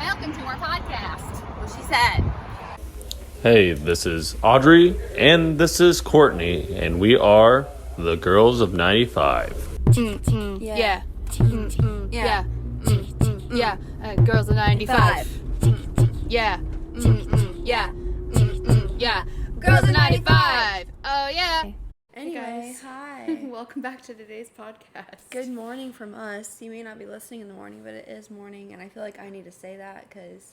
Welcome to our podcast. What she said. Hey, this is Audrey, and this is Courtney, and we are the Girls of 95. Yeah. Girls of 95. Yeah. Yeah. Yeah. Girls of 95. Oh, yeah. Anyway, Hey, hi. Welcome back to today's podcast. Good morning from us. You may not be listening in the morning, but it is morning, and I feel like I need to say that because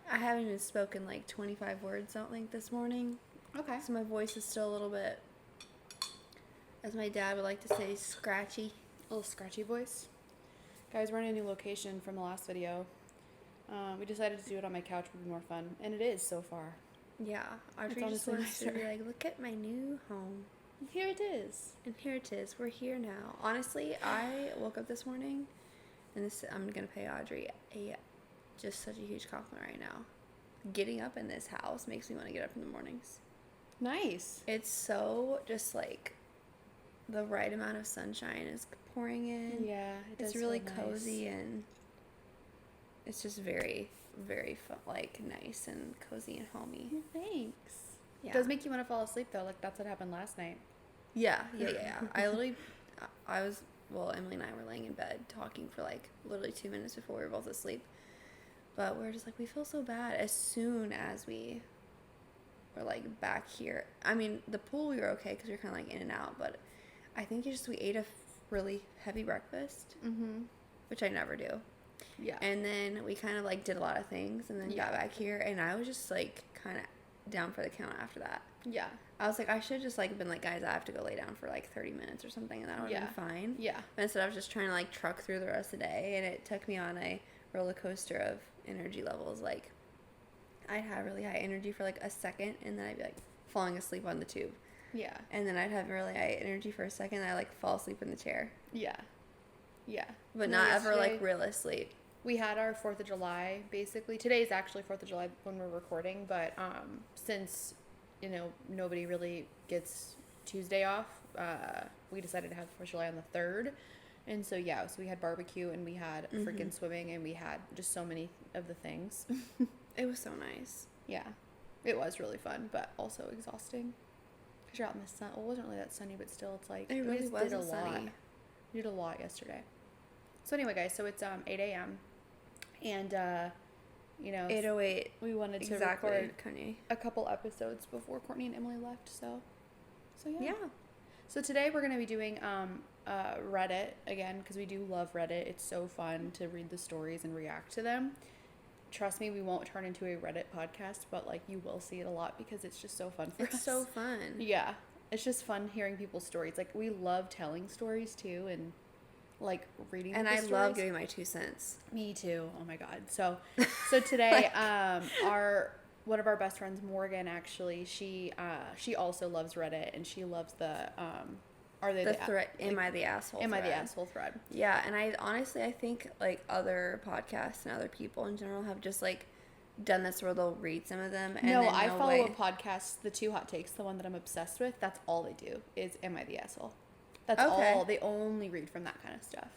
I haven't even spoken like 25 words, I don't think, this morning. Okay. So my voice is still a little bit, as my dad would like to say, scratchy. A little scratchy voice. Guys, we're in a new location from the last video. We decided to do it on my couch would be more fun, and it is so far. Yeah, Audrey just honestly wants to be nicer. like, look at my new home. Here it is. And here it is. We're here now. Honestly, I woke up this morning, and this I'm going to pay Audrey just such a huge compliment right now. Getting up in this house makes me want to get up in the mornings. Nice. It's so just like the right amount of sunshine is pouring in. Yeah, It's really cozy, and it's just very, very fun, like nice and cozy and homey. Thanks. Yeah. It does make you want to fall asleep, though. Like, that's what happened last night. Yeah. Emily and I were laying in bed talking for like literally 2 minutes before we were both asleep. But we're just like, we feel so bad as soon as we were like back here. I mean, the pool we were okay because we were kind of like in and out, but I think we ate a really heavy breakfast, which I never do. Yeah. And then we kind of like did a lot of things and then got back here, and I was just like kind of down for the count after that. Yeah. I was like, I should just like been like, guys, I have to go lay down for like 30 minutes or something, and that would have been fine. Yeah. But instead, I was just trying to like truck through the rest of the day, and it took me on a roller coaster of energy levels. Like, I'd have really high energy for like a second, and then I'd be like falling asleep on the tube. Yeah. And then I'd have really high energy for a second, and I like fall asleep in the chair. Yeah. Yeah. But No, not ever like yesterday, real asleep. We had our 4th of July, basically. Today is actually 4th of July when we're recording, but since, nobody really gets Tuesday off, we decided to have 4th of July on the 3rd. And so, so we had barbecue, and we had freaking swimming, and we had just so many of the things. It was so nice. Yeah. It was really fun, but also exhausting. Because you're out in the sun. Well, it wasn't really that sunny, but still, it's like, It we really just wasn't did a lot. sunny. We did a lot yesterday. So anyway, guys, so it's 8 a.m. And, 8:08. we wanted to Exactly, record Connie. a couple episodes before Courtney and Emily left, so yeah. Yeah. So today we're going to be doing Reddit again, because we do love Reddit. It's so fun to read the stories and react to them. Trust me, we won't turn into a Reddit podcast, but like you will see it a lot because it's just so fun for us. It's so fun. Yeah. It's just fun hearing people's stories. Like, we love telling stories too, and like reading And people's I love stories. giving my 2 cents. Me too. Oh my god. So today, one of our best friends, Morgan, actually, she also loves Reddit, and she loves the thread. Am I the asshole? Am I the thread. asshole thread? Yeah, and I think like other podcasts and other people in general have just like done this where they'll read some of them. And No, then I no follow way. a podcast, The Two Hot Takes, the one that I'm obsessed with. That's all they do is Am I the Asshole? That's Okay. all. They only read from that kind of stuff.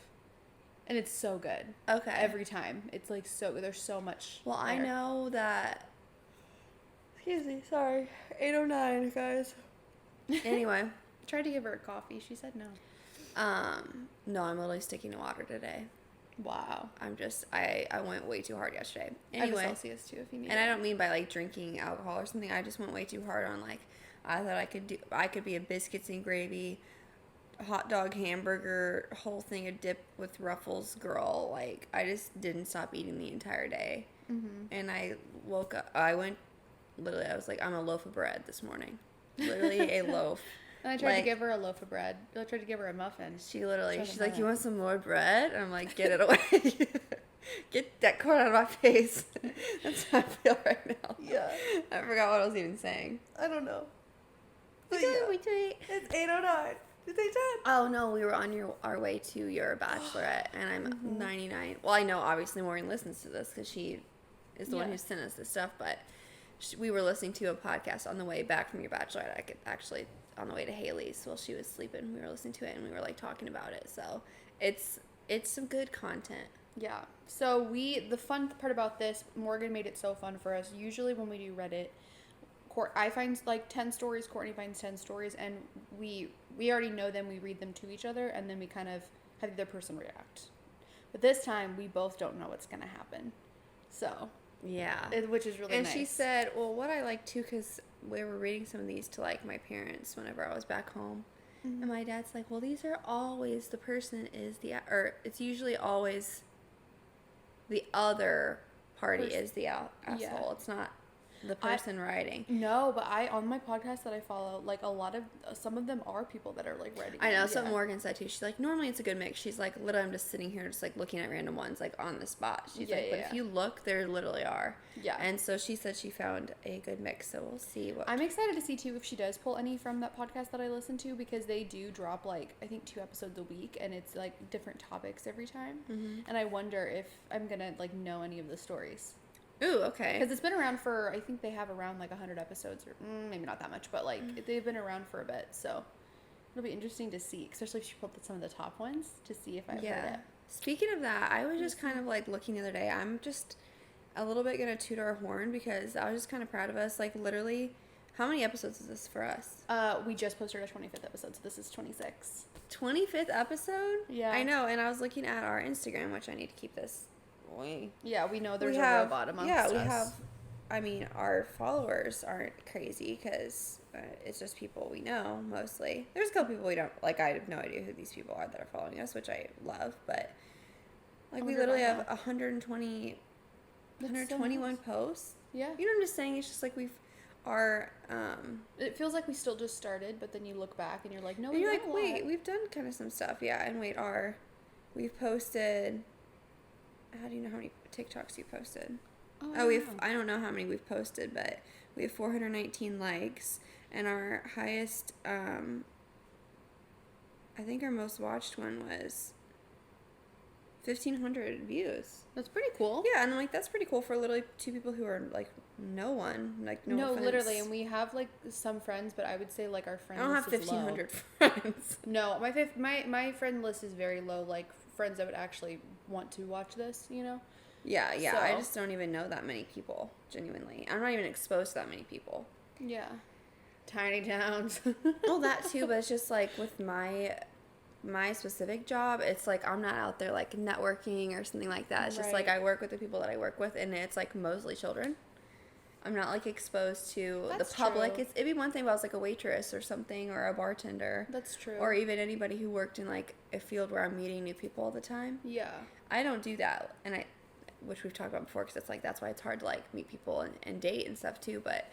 And it's so good. Okay. Every time. It's like there's so much. Well, I there. know that. Excuse me, sorry. 8:09, guys. Anyway, Tried to give her a coffee. She said no. no, I'm literally sticking to water today. Wow. I went way too hard yesterday. I have a Anyway, Celsius too if you need and it. I don't mean by like drinking alcohol or something. I just went way too hard on like I thought I could be a biscuits and gravy, hot dog, hamburger, whole thing of dip with Ruffles girl. Like, I just didn't stop eating the entire day. And I woke up, I was like, I'm a loaf of bread this morning. Literally a loaf. And I tried to give her a loaf of bread. I tried to give her a muffin. She's like, that. you want some more bread? And I'm like, get it away. Get that corn out of my face. That's how I feel right now. Yeah. I forgot what I was even saying. I don't know. It's 8:09. Did they done? Oh no, we were on our way to your bachelorette, and I'm 99. Well, I know obviously Maureen listens to this because she is the one who sent us this stuff, but we were listening to a podcast on the way back from your bachelorette. Actually, on the way to Haley's while she was sleeping, we were listening to it, and we were like talking about it. So it's some good content. Yeah. So the fun part about this, Morgan made it so fun for us. Usually when we do Reddit, I find like 10 stories, Courtney finds 10 stories, and we already know them, we read them to each other, and then we kind of have the other person react. But this time, we both don't know what's going to happen. So, Yeah. which is really and nice. she said, well, what I like too, because we were reading some of these to like my parents whenever I was back home. Mm-hmm. And my dad's like, well, these are always, the person is or it's usually always the other party is the asshole. Yeah. It's not the person writing. No, but on my podcast that I follow, like some of them are people that are like writing. I know, that's what Morgan said too. She's like, normally it's a good mix. She's like, literally, I'm just sitting here just like looking at random ones like on the spot. She's like, but if you look, there literally are. Yeah. And so she said she found a good mix, so we'll see what. I'm excited to see too if she does pull any from that podcast that I listen to, because they do drop like I think 2 episodes a week, and it's like different topics every time. Mm-hmm. And I wonder if I'm gonna like know any of the stories. Ooh, okay. Because it's been around for, I think they have around like 100 episodes, or maybe not that much, but like they've been around for a bit, so it'll be interesting to see, especially if she pulled some of the top ones to see if I've heard it. Speaking of that, I was just kind of like looking the other day. I'm just a little bit gonna toot our horn because I was just kind of proud of us. Like literally, how many episodes is this for us? We just posted our 25th episode, so this is 26. 25th episode? Yeah. I know, and I was looking at our Instagram, which I need to keep this. Yeah, we know there's a robot amongst us. Yeah, we have. I mean, our followers aren't crazy because it's just people we know mostly. There's a couple people we don't like. I have no idea who these people are that are following us, which I love. But like, we literally have 121 posts. Yeah. You know what I'm just saying? It's just like it feels like we still just started, but then you look back and you're like, no, you're like, wait, we've done kind of some stuff, yeah. And we've posted. How do you know how many TikToks you posted? I don't know how many we've posted, but we have 419 likes, and our highest, I think our most watched one was 1,500 views. That's pretty cool. Yeah, and I'm like, that's pretty cool for literally 2 people who are like no one, like no offense. Literally, and we have like some friends, but I would say like our friend. I don't have list is 1,500 low. friends. No, my friend list is very low. Like friends that would actually want to watch this, you know. Yeah. So, I just don't even know that many people. Genuinely, I'm not even exposed to that many people. Yeah. Tiny towns. Well, that too, but it's just like with my specific job, it's like I'm not out there like networking or something like that. It's just like I work with the people that I work with, and it's like mostly children. I'm not like exposed to the public. True. It'd be one thing if I was like a waitress or something, or a bartender. That's true. Or even anybody who worked in like a field where I'm meeting new people all the time. Yeah. I don't do that, and which we've talked about before, because it's like that's why it's hard to like meet people and date and stuff too. But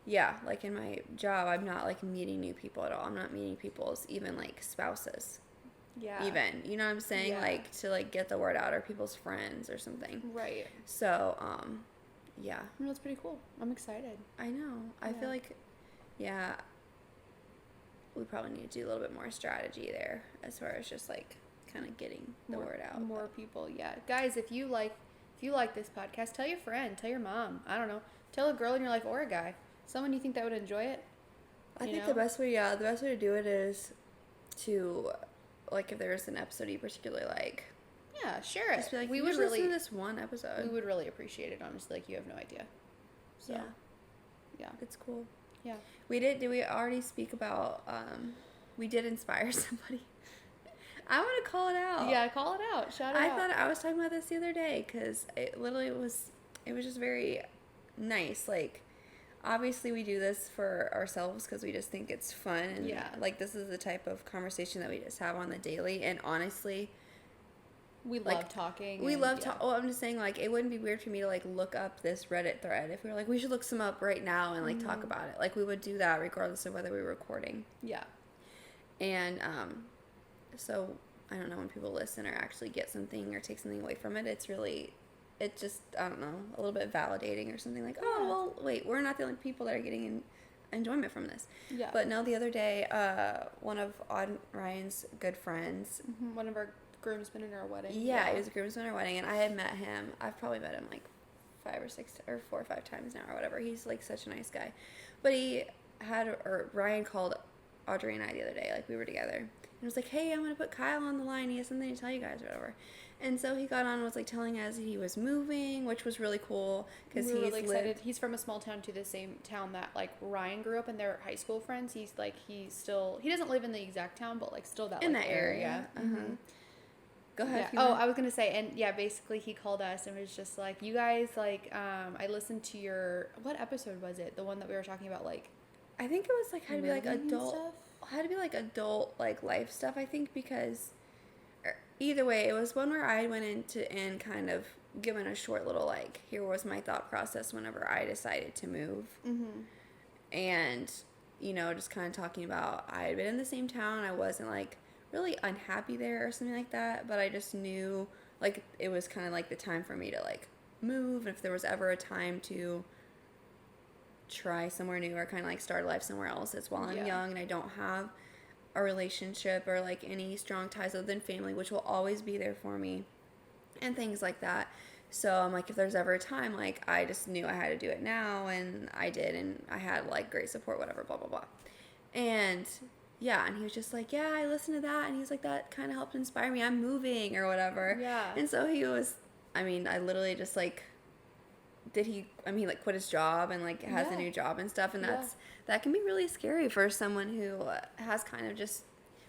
yeah, like in my job, I'm not like meeting new people at all. I'm not meeting people's even like spouses. Yeah. Even, you know what I'm saying? Yeah. Like to like get the word out, or people's friends or something. Right. So, yeah. No, that's pretty cool. I'm excited. I know. I feel like, yeah, we probably need to do a little bit more strategy there as far as just like kind of getting the word out. More people, yeah. Guys, if you like this podcast, tell your friend, tell your mom. I don't know. Tell a girl in your life or a guy. Someone you think that would enjoy it. I think the best way to do it is to, like, if there's an episode you particularly like. Yeah, share it. Just be like, we would would listen to this one episode. We would really appreciate it, honestly. Like, you have no idea. So, yeah. It's cool. Yeah. Did we already speak about, we did inspire somebody. I want to call it out. Yeah, call it out. Shout it out. I thought I was talking about this the other day, because it was just very nice. Like, obviously we do this for ourselves because we just think it's fun. And like, this is the type of conversation that we just have on the daily. And honestly, we love talking. We love talking. Oh, I'm just saying, like, it wouldn't be weird for me to like look up this Reddit thread if we were like, we should look some up right now and like talk about it. Like, we would do that regardless of whether we were recording. Yeah. And so I don't know, when people listen or actually get something or take something away from it, it's just, I don't know, a little bit validating or something, like, oh, well, wait, we're not the only people that are getting enjoyment from this. Yeah. But no, the other day, one of Ryan's good friends, one of our groomsmen in our wedding. Yeah, he was a groomsman in our wedding, and I had met him. I've probably met him like 4 or 5 times now or whatever. He's like such a nice guy. But Ryan called Audrey and I the other day, like we were together, And was like, hey, I'm going to put Kyle on the line. He has something to tell you guys or whatever. And so he got on and was like telling us he was moving, which was really cool because We were he's really excited. lived. He's from a small town to the same town that like Ryan grew up in. They're high school friends. He doesn't live in the exact town, but like still that In like, that area. Mm-hmm. Go ahead. Yeah. if you Oh, want. I was gonna say, and yeah, basically he called us and was just like, you guys like, I listened to what episode was it? The one that we were talking about like. I think it was like how to be like moving and adult, stuff? how to be like adult like life stuff. I think because either way, it was one where I went into and kind of given a short little like here was my thought process whenever I decided to move, and just kind of talking about I had been in the same town. I wasn't like really unhappy there or something like that, but I just knew like it was kind of like the time for me to like move. If there was ever a time to try somewhere new or kind of like start a life somewhere else, it's while I'm Yeah. young and I don't have a relationship or like any strong ties other than family, which will always be there for me and things like that. So I'm like, if there's ever a time, like I just knew I had to do it now, and I did, and I had like great support, whatever, blah blah blah. And yeah, and he was just like, yeah, I listened to that, and he's like, that kind of helped inspire me, I'm moving or whatever. Yeah. And so he was, I literally just like, he like quit his job and like has a Yeah. new job and stuff, and Yeah. that can be really scary for someone who has kind of just,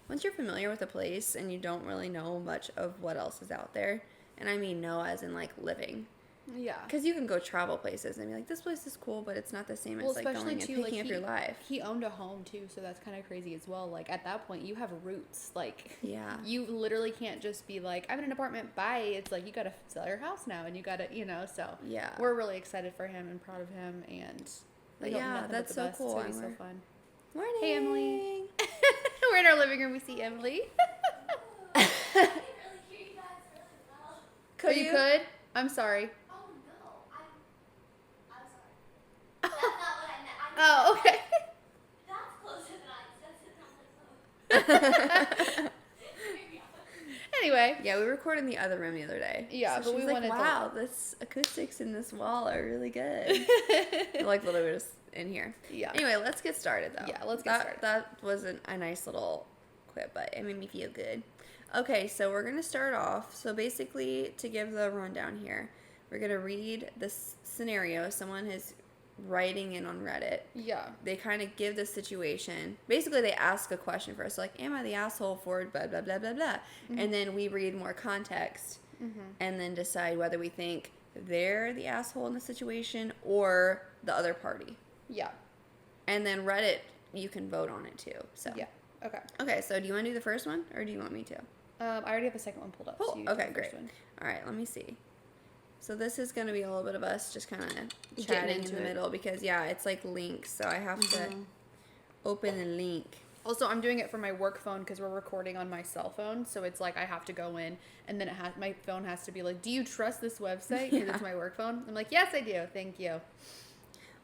once you're familiar with a place and you don't really know much of what else is out there, and I mean know as in like living, Yeah. because you can go travel places and be like, this place is cool, but it's not the same as like going and picking up your life. He owned a home too, so that's kind of crazy as well. Like at that point, you have roots. Like Yeah. you literally can't just be like, I'm in an apartment, bye. It's like you gotta sell your house now, and you gotta, So Yeah. we're really excited for him and proud of him, and we But hope yeah, nothing but that's the so best. cool. It's gonna be And so we're- fun. Morning. Hey Emily. We're in our living room. We see Emily. Could you you? could? I'm sorry. Oh no, I'm sorry. That's not what I meant. Oh, okay. That's closer than I said. Anyway. Yeah, we recorded in the other room the other day. Yeah, so but she was we like, wanted to- wow, this acoustics in this wall are really good. Like literally just in here. Yeah. Anyway, let's get started though. Yeah, let's get started. That was a nice little quip, but it made me feel good. Okay, so we're gonna start off. So basically, to give the rundown here, we're gonna read this scenario. Someone is writing in on Reddit. Yeah. They kind of give the situation. Basically, they ask a question first, like, "Am I the asshole for blah blah blah blah blah?" And then we read more context, and then decide whether we think they're the asshole in the situation or the other party. Yeah. And then Reddit, you can vote on it too. So Yeah. Okay. Okay, so do you want to do the first one, or do you want me to? I already have the second one pulled up. Cool. So you do Okay, the great. first one. All right, let me see. So this is going to be a little bit of us just kind of Getting chatting in into the it. middle because, yeah, it's like links, so I have to open the link. Also, I'm doing it for my work phone because we're recording on my cell phone. So it's like I have to go in, and then my phone has to be like, "Do you trust this website?" Because it's my work phone. I'm like, "Yes, I do. Thank you."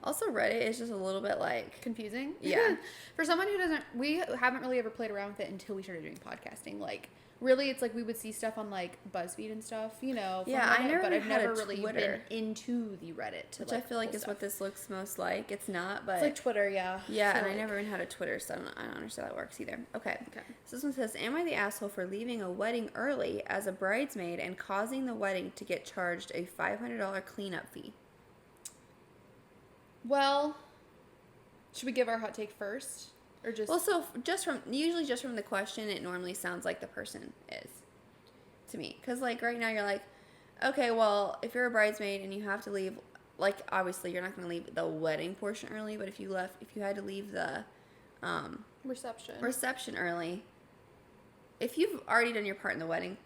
Also, Reddit is just a little bit like... Confusing. Yeah. For someone who doesn't, we haven't really ever played around with it until we started doing podcasting. Like, really, it's like we would see stuff on like BuzzFeed and stuff, from Yeah, Reddit, I never but I've had a never really Twitter. been into the Reddit. To, Which I feel like pull is stuff. what this looks most like. It's not, but... It's like Twitter, yeah. yeah, So, and I like- never even had a Twitter, so I don't understand how that works either. Okay. Okay. So this one says, am I the asshole for leaving a wedding early as a bridesmaid and causing the wedding to get charged a $500 cleanup fee? Well, should we give our hot take first, or just? Well, so usually just from the question, it normally sounds like the person is, to me. Because, like, right now you're like, okay, well, if you're a bridesmaid and you have to leave, like, obviously you're not going to leave the wedding portion early, but if you had to leave the reception early, if you've already done your part in the wedding,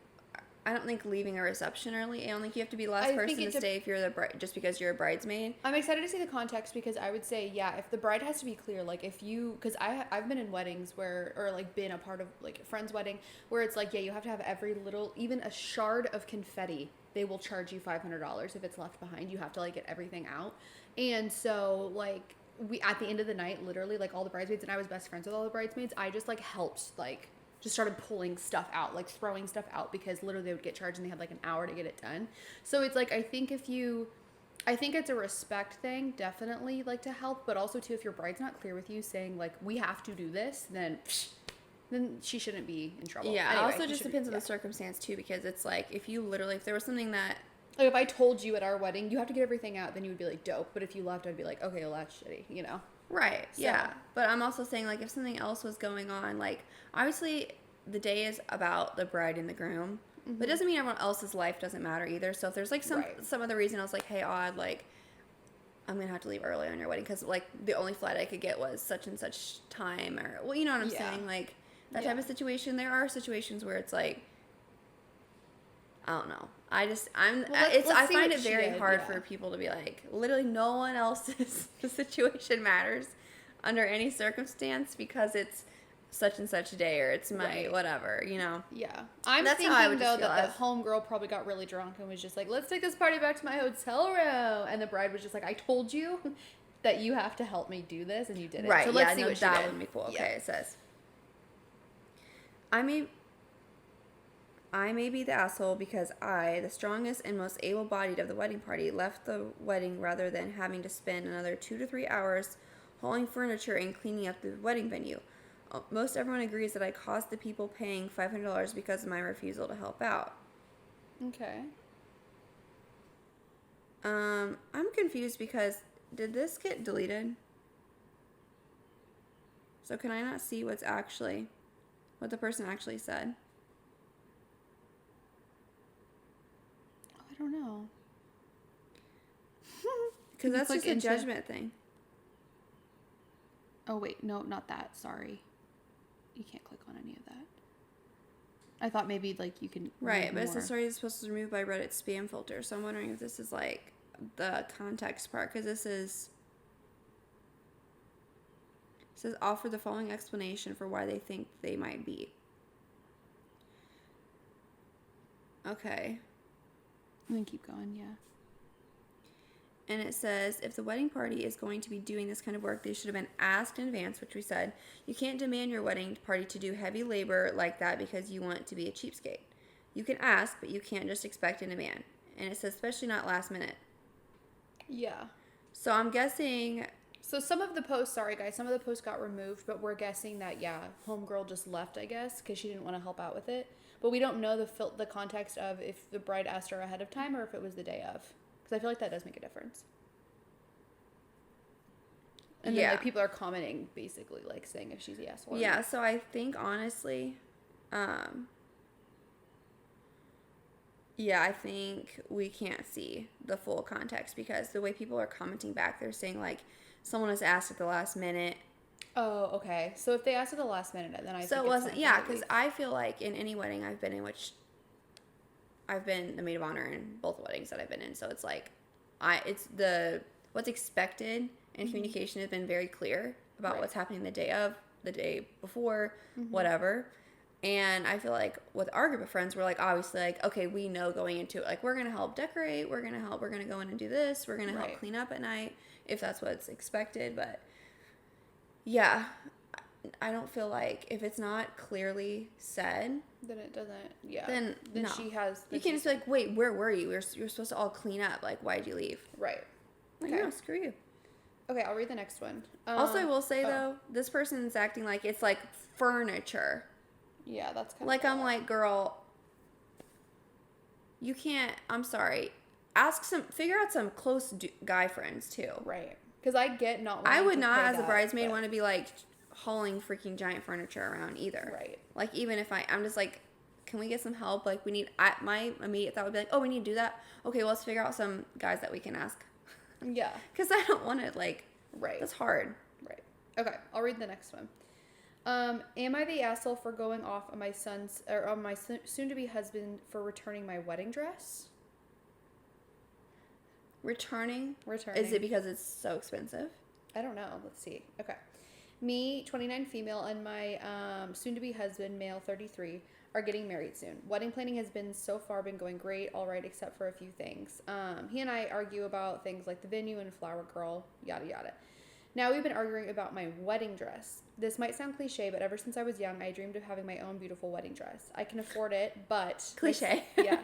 I don't think leaving a reception early. I don't think you have to be the last I person think to stay if you're just because you're a bridesmaid. I'm excited to see the context because I would say, yeah, if the bride has to be clear, like if you, because I've been in weddings where, or like been a part of like a friend's wedding where it's like, yeah, you have to have every little, even a shard of confetti, they will charge you $500 if it's left behind. You have to like get everything out. And so like we, at the end of the night, literally like all the bridesmaids, and I was best friends with all the bridesmaids, I just like helped like just started pulling stuff out, like throwing stuff out because literally they would get charged and they had like an hour to get it done. So it's like, I think it's a respect thing, definitely, like to help, but also too, if your bride's not clear with you saying like, we have to do this, then then she shouldn't be in trouble. Yeah, Anyway, it also he just should be- depends on yeah. the circumstance too, because it's like if there was something that Like if I told you at our wedding, you have to get everything out, then you would be like, dope. But if you left, I'd be like, okay, well that's shitty, you know? right, So- yeah. But I'm also saying like if something else was going on, like obviously the day is about the bride and the groom, but it doesn't mean everyone else's life doesn't matter either. So if there's like Right. some other reason, I was like, hey, Odd, like I'm gonna have to leave early on your wedding because like the only flight I could get was such and such time, or well, you know what I'm Yeah. saying, like that Yeah. type of situation. There are situations where it's like I don't know. I see find what it she very did, hard yeah. for people to be like, literally no one else's situation matters under any circumstance because it's such and such day or it's my Right. whatever, you know. Yeah. I'm That's thinking, how I would though, just feel that as- the homegirl probably got really drunk and was just like, let's take this party back to my hotel room. And the bride was just like, I told you that you have to help me do this, and you did it. Right, So let's see no, what she that did. would be cool. Okay, Yeah. it says I may be the asshole because I, the strongest and most able-bodied of the wedding party, left the wedding rather than having to spend another 2 to 3 hours hauling furniture and cleaning up the wedding venue. Most everyone agrees that I cost the people paying $500 because of my refusal to help out. Okay. I'm confused because did this get deleted? So can I not see what the person actually said? I don't know. Because you that's click just a into- judgment thing. Oh, wait. No, not that. Sorry. You can't click on any of that. I thought maybe, like, you can Right, read but it's the more. story is supposed to be removed by Reddit spam filter. So I'm wondering if this is like the context part because this is it says offer the following explanation for why they think they might be. Okay. And then keep going, yeah. And it says, if the wedding party is going to be doing this kind of work, they should have been asked in advance, which we said. You can't demand your wedding party to do heavy labor like that because you want to be a cheapskate. You can ask, but you can't just expect and demand. And it says, especially not last minute. Yeah. So I'm guessing, So some of the posts, sorry guys, some of the posts got removed, but we're guessing that, yeah, homegirl just left, I guess, because she didn't want to help out with it. But we don't know the context of if the bride asked her ahead of time or if it was the day of. Because I feel like that does make a difference. And then Yeah. like, people are commenting, basically, like, saying if she's the asshole. or yeah, not. so I think honestly, yeah, I think we can't see the full context because the way people are commenting back, they're saying like someone was asked at the last minute. Oh, okay. So if they asked at the last minute, then I So think it it's wasn't, fine yeah, to because leave. I feel like in any wedding I've been in, which I've been the maid of honor in both weddings that I've been in, so it's like, what's expected and communication has been very clear about Right. what's happening the day of, the day before, whatever. And I feel like with our group of friends, we're like, obviously, like, okay, we know going into it, like, we're going to help decorate, we're going to go in and do this, we're going to help Right. clean up at night, if that's what's expected. But yeah, I don't feel like if it's not clearly said, Then it doesn't, yeah. then no. she has... You then can't just be like, wait, where were you? You're supposed to all clean up. Like, why'd you leave? Right. Like, Okay. no, screw you. Okay, I'll read the next one. Also, I will say, oh. though, this person's acting like it's, like, furniture. Yeah, that's kind Like, of... I'm like, girl, you can't, I'm sorry. Figure out some close guy friends, too. Right. Because I get not I wanting would to not, pay as a that, bridesmaid, but- want to be, like, hauling freaking giant furniture around either. Right. Like, even if I'm just like, can we get some help? Like, my immediate thought would be like, oh, we need to do that. Okay, well, let's figure out some guys that we can ask. Yeah. Because I don't want to, like, Right. that's hard. Right. Okay, I'll read the next one. Am I the asshole for going off on my soon-to-be husband for returning my wedding dress? Returning? Returning. Is it because it's so expensive? I don't know. Let's see. Okay. Me, 29 female, and my soon-to-be husband, male, 33, are getting married soon. Wedding planning has been going great, all right, except for a few things. He and I argue about things like the venue and flower girl, yada yada. Now we've been arguing about my wedding dress. This might sound cliche, but ever since I was young, I dreamed of having my own beautiful wedding dress. I can afford it, but... Cliche. Yeah.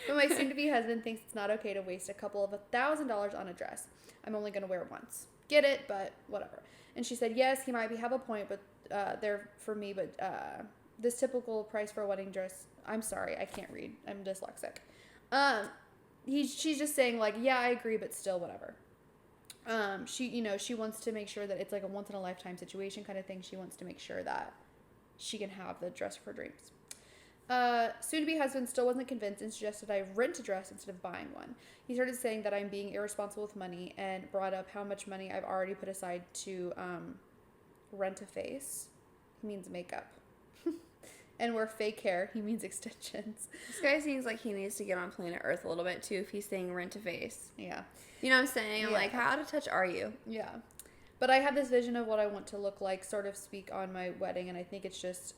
But my soon-to-be husband thinks it's not okay to waste a couple of $1,000 on a dress. I'm only going to wear it once. Get it, but whatever. And she said, yes, he might have a point, but there for me, but this typical price for a wedding dress. I'm sorry, I can't read. I'm dyslexic. She's just saying like, yeah, I agree, but still whatever. She wants to make sure that it's like a once in a lifetime situation kind of thing. She wants to make sure that she can have the dress of her dreams. Soon-to-be husband still wasn't convinced and suggested I rent a dress instead of buying one. He started saying that I'm being irresponsible with money and brought up how much money I've already put aside to rent a face. He means makeup. And wear fake hair. He means extensions. This guy seems like he needs to get on planet Earth a little bit too if he's saying rent a face. Yeah. You know what I'm saying? I'm Yeah. like, how out of touch are you? Yeah. But I have this vision of what I want to look like, sort of speak on my wedding, and I think it's just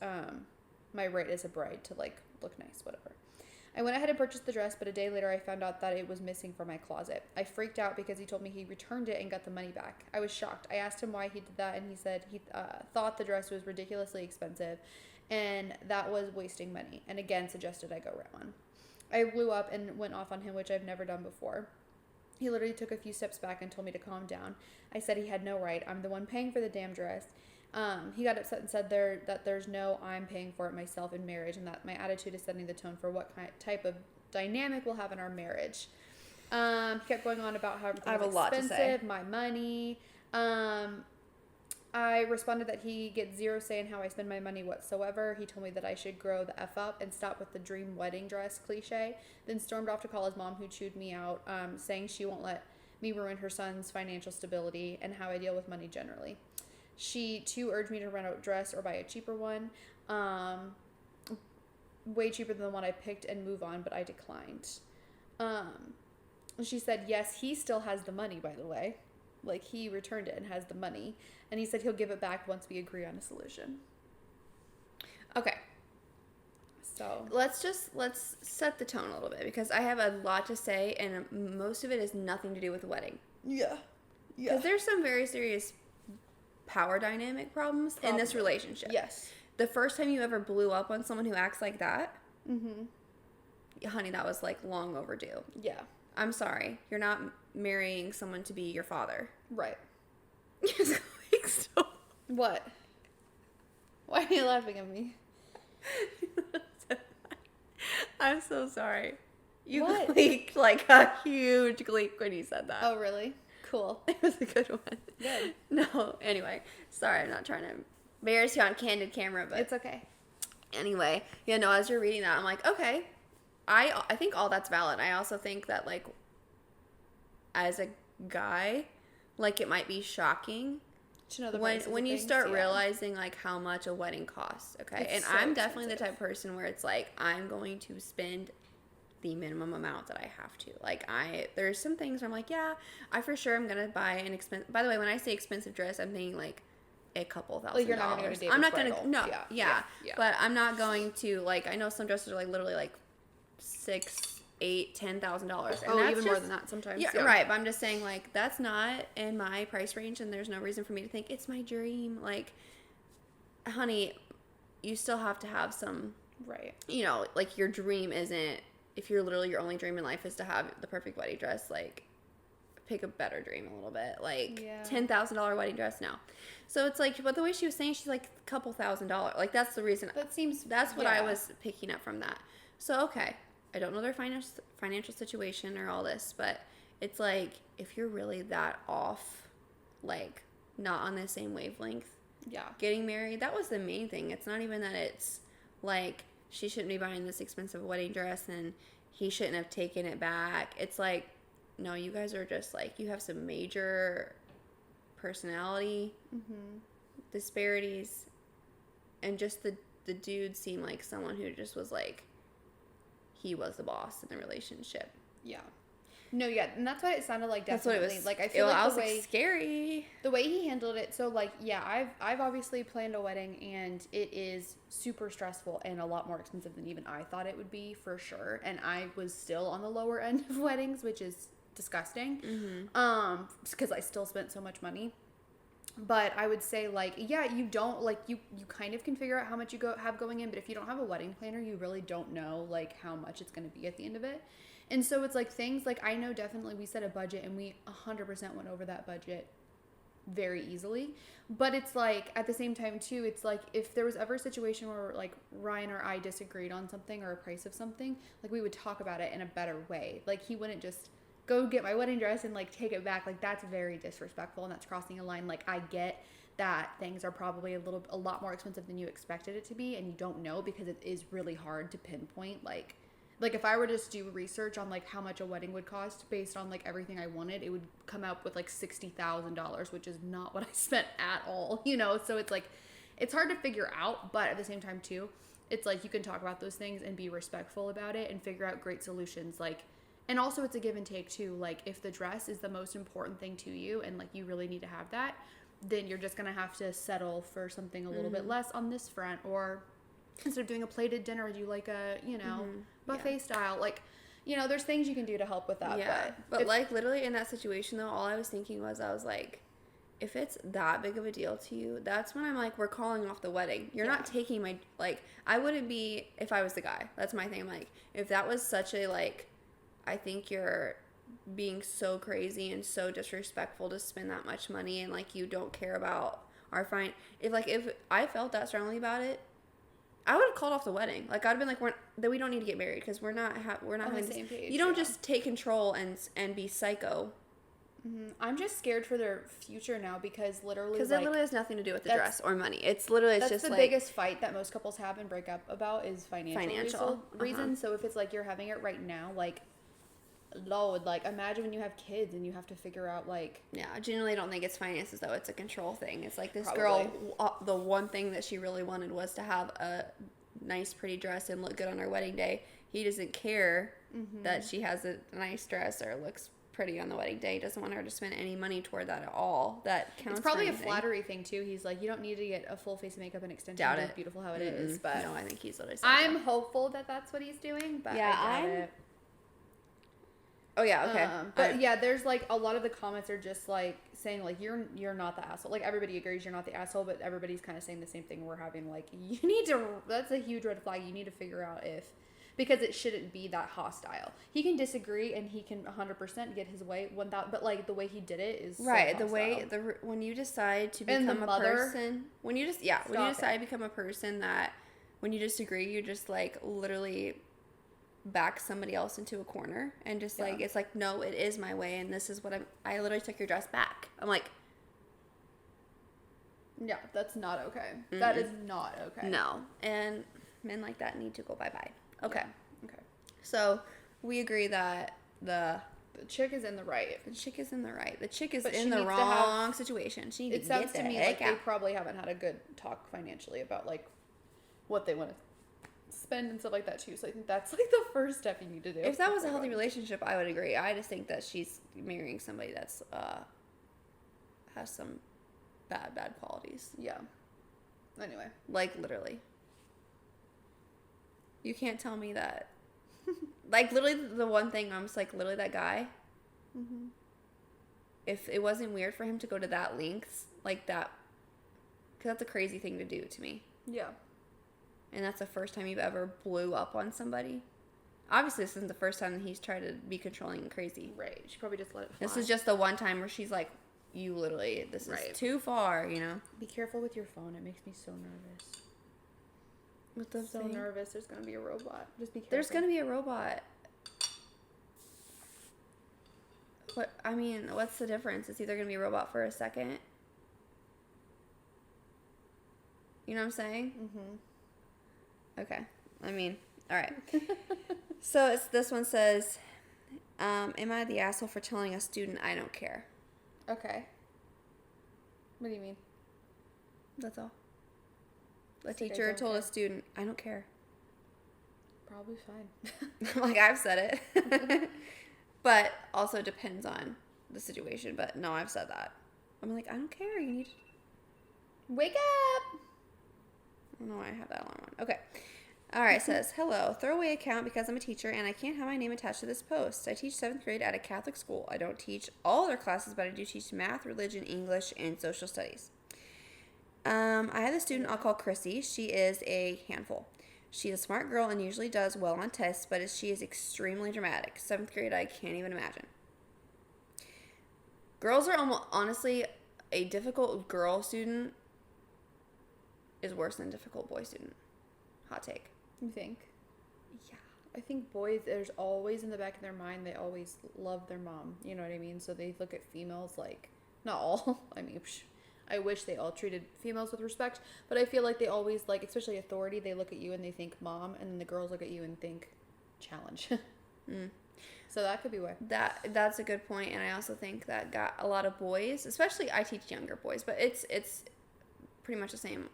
my right as a bride to like look nice, whatever. I went ahead and purchased the dress, but a day later I found out that it was missing from my closet. I freaked out because he told me he returned it and got the money back. I was shocked. I asked him why he did that, and he said he thought the dress was ridiculously expensive and that was wasting money, and again suggested I go rent one. I blew up and went off on him, which I've never done before. He literally took a few steps back and told me to calm down. I said he had no right. I'm the one paying for the damn dress. He got upset and said that there's no I'm paying for it myself in marriage, and that my attitude is setting the tone for what type of dynamic we'll have in our marriage. He kept going on about how everything was expensive, my money. I responded that he gets zero say in how I spend my money whatsoever. He told me that I should grow the F up and stop with the dream wedding dress cliche, then stormed off to call his mom, who chewed me out, saying she won't let me ruin her son's financial stability and how I deal with money generally. She, too, urged me to rent a dress or buy a cheaper one, way cheaper than the one I picked, and move on, but I declined. She said, yes, he still has the money, by the way. Like, he returned it and has the money. And he said he'll give it back once we agree on a solution. Okay. So Let's set the tone a little bit, because I have a lot to say, and most of it has nothing to do with the wedding. yeah. Because there's some very serious power dynamic problems in this relationship. Yes. The first time you ever blew up on someone who acts like that, Mm-hmm. honey, that was like long overdue. Yeah. I'm sorry. You're not marrying someone to be your father. Right. It's going so. What? Why are you laughing at me? I'm so sorry. You What? gleeked like a huge gleek when you said that. Oh, really? Cool. It was a good one. Good. No, anyway. Sorry, I'm not trying to embarrass you on candid camera, but It's okay. anyway. Yeah, no, as you're reading that, I'm like, okay. I think all that's valid. I also think that, like, as a guy, like, it might be shocking To know the when prices of you things, start yeah. realizing, like, how much a wedding costs, okay? It's And so I'm definitely the expensive. type of person where it's like, I'm going to spend the minimum amount that I have to. Like, there's some things where I'm like, yeah, I for sure am going to buy an expensive, by the way, when I say expensive dress, I'm thinking, like, a couple $1,000. Like, you're not gonna go to David's I'm not Bridal. going to, no, Yeah. But I'm not going to, like, I know some dresses are, like, literally, like, $6,000, $8,000, $10,000. Oh, even more than that sometimes. Yeah, right. But I'm just saying, like, that's not in my price range, and there's no reason for me to think it's my dream. Like, honey, you still have to have some, Right. you know, like, your dream isn't, if you're literally your only dream in life is to have the perfect wedding dress, like, pick a better dream a little bit. Like, Yeah. $10,000 wedding dress, no. So it's like, but the way she was saying, she's like a couple $1,000s. Like, that's the reason. That seems. That's what yeah. I was picking up from that. So, okay, I don't know their financial situation or all this, but it's like, if you're really that off, like, not on the same wavelength, Yeah. getting married, that was the main thing. It's not even that it's like, she shouldn't be buying this expensive wedding dress and he shouldn't have taken it back. It's like, no, you guys are just like, you have some major personality disparities, and just the dude seemed like someone who just was like, he was the boss in the relationship. Yeah. No, yeah, and that's what it sounded like. That's what Definitely, it was. like I feel I like was the way like, scary. the way he handled it. So like, yeah, I've obviously planned a wedding, and it is super stressful and a lot more expensive than even I thought it would be, for sure. And I was still on the lower end of weddings, which is disgusting. Because I still spent so much money. But I would say, like, yeah, you don't, like, you kind of can figure out how much you have going in, but if you don't have a wedding planner, you really don't know, like, how much it's going to be at the end of it. And so it's, like, things, like, I know definitely we set a budget, and we 100% went over that budget very easily. But it's like, at the same time too, it's like, if there was ever a situation where like Ryan or I disagreed on something or a price of something, like we would talk about it in a better way. Like he wouldn't just go get my wedding dress and like take it back. Like that's very disrespectful and that's crossing a line. Like I get that things are probably a lot more expensive than you expected it to be, and you don't know because it is really hard to pinpoint. Like if I were to just do research on like how much a wedding would cost based on like everything I wanted, it would come out with like $60,000, which is not what I spent at all, you know? So it's like, it's hard to figure out, but at the same time too, it's like you can talk about those things and be respectful about it and figure out great solutions. Like, and also it's a give and take too. Like if the dress is the most important thing to you and like you really need to have that, then you're just gonna have to settle for something a little bit less on this front, or instead of doing a plated dinner, do like a, you know, buffet style. Like, you know, there's things you can do to help with that. Yeah. But like literally in that situation though, all I was thinking was, I was like, if it's that big of a deal to you, that's when I'm like, we're calling off the wedding. You're not taking my, like, I wouldn't be, if I was the guy. That's my thing. Like, if that was such a, like, I think you're being so crazy and so disrespectful to spend that much money and, like, you don't care about our fine. If I felt that strongly about it, I would have called off the wedding. Like, I'd have been like, we don't need to get married because we're not on the same page. You don't just take control and be psycho. I'm just scared for their future now because literally, because it literally has nothing to do with the dress or money. It's literally that's just the like, biggest fight that most couples have and break up about is financial reasons. So if it's like you're having it right now, like, Lord, like imagine when you have kids and you have to figure out like. Yeah, I genuinely don't think it's finances though. It's a control thing. It's like this girl, the one thing that she really wanted was to have a nice, pretty dress and look good on her wedding day. He doesn't care that she has a nice dress or looks pretty on the wedding day. He doesn't want her to spend any money toward that at all. That counts. It's probably for a flattery thing too. He's like, you don't need to get a full face of makeup and extensions. Doubt it. It's beautiful how it is. But no, I think he's literally. I'm hopeful that that's what he's doing. But yeah, I doubt it. Oh yeah, okay. But yeah, there's like a lot of the comments are just like saying like you're not the asshole. Like everybody agrees you're not the asshole, but everybody's kind of saying the same thing we're having. Like you need to. That's a huge red flag. You need to figure out if. Because it shouldn't be that hostile. He can disagree and he can 100% get his way. But like the way he did it is right. So the way when you decide to become a person, when you decide to become a person that when you disagree, you just like literally back somebody else into a corner and just like it's like, no, it is my way and this is what I literally took your dress back. I'm like, yeah, that's not okay. That is not okay. No, and men like that need to go bye-bye. Okay. Yeah. Okay. So we agree that the chick is in the right. The chick is in the right. The chick is But in the wrong situation. She needs it to sounds get to me the like heck out. they probably haven't had a good talk financially about like what they want to spend and stuff like that too. So I think that's like the first step you need to do. If that was a healthy relationship, I would agree. I just think that she's marrying somebody that's has some bad qualities. Yeah. Anyway. Like literally. You can't tell me that. Like, literally, the one thing, I'm just like, literally, that guy, if it wasn't weird for him to go to that lengths, like that, because that's a crazy thing to do to me. Yeah. And that's the first time you've ever blew up on somebody. Obviously, this isn't the first time that he's tried to be controlling and crazy. Right. She probably just let it fly. This is just the one time where she's like, you literally, this is too far, you know? Be careful with your phone. It makes me so nervous. With the so thing. Nervous. There's gonna be a robot. Just be careful. There's gonna be a robot. What? I mean, what's the difference? It's either gonna be a robot for a second. You know what I'm saying? Okay. I mean, all right. So this one says, "Am I the asshole for telling a student I don't care?" Okay. What do you mean? That's all. A teacher told a student, I don't care. Probably fine. Like, I've said it. But also depends on the situation. But no, I've said that. I'm like, I don't care. You need to... Wake up! I don't know why I have that alarm on. Okay. All right, it says, hello, throwaway account because I'm a teacher and I can't have my name attached to this post. I teach 7th grade at a Catholic school. I don't teach all other classes, but I do teach math, religion, English, and social studies. I have a student I'll call Chrissy. She is a handful. She's a smart girl and usually does well on tests, but she is extremely dramatic. 7th grade, I can't even imagine. Girls are almost, honestly, a difficult girl student is worse than a difficult boy student. Hot take. You think? Yeah. I think boys, there's always in the back of their mind, they always love their mom. You know what I mean? So they look at females like, not all. I mean, I wish they all treated females with respect, but I feel like they always, like, especially authority, they look at you and they think mom, and then the girls look at you and think challenge. So that could be why. That's a good point, and I also think that got a lot of boys, especially I teach younger boys, but it's pretty much the same.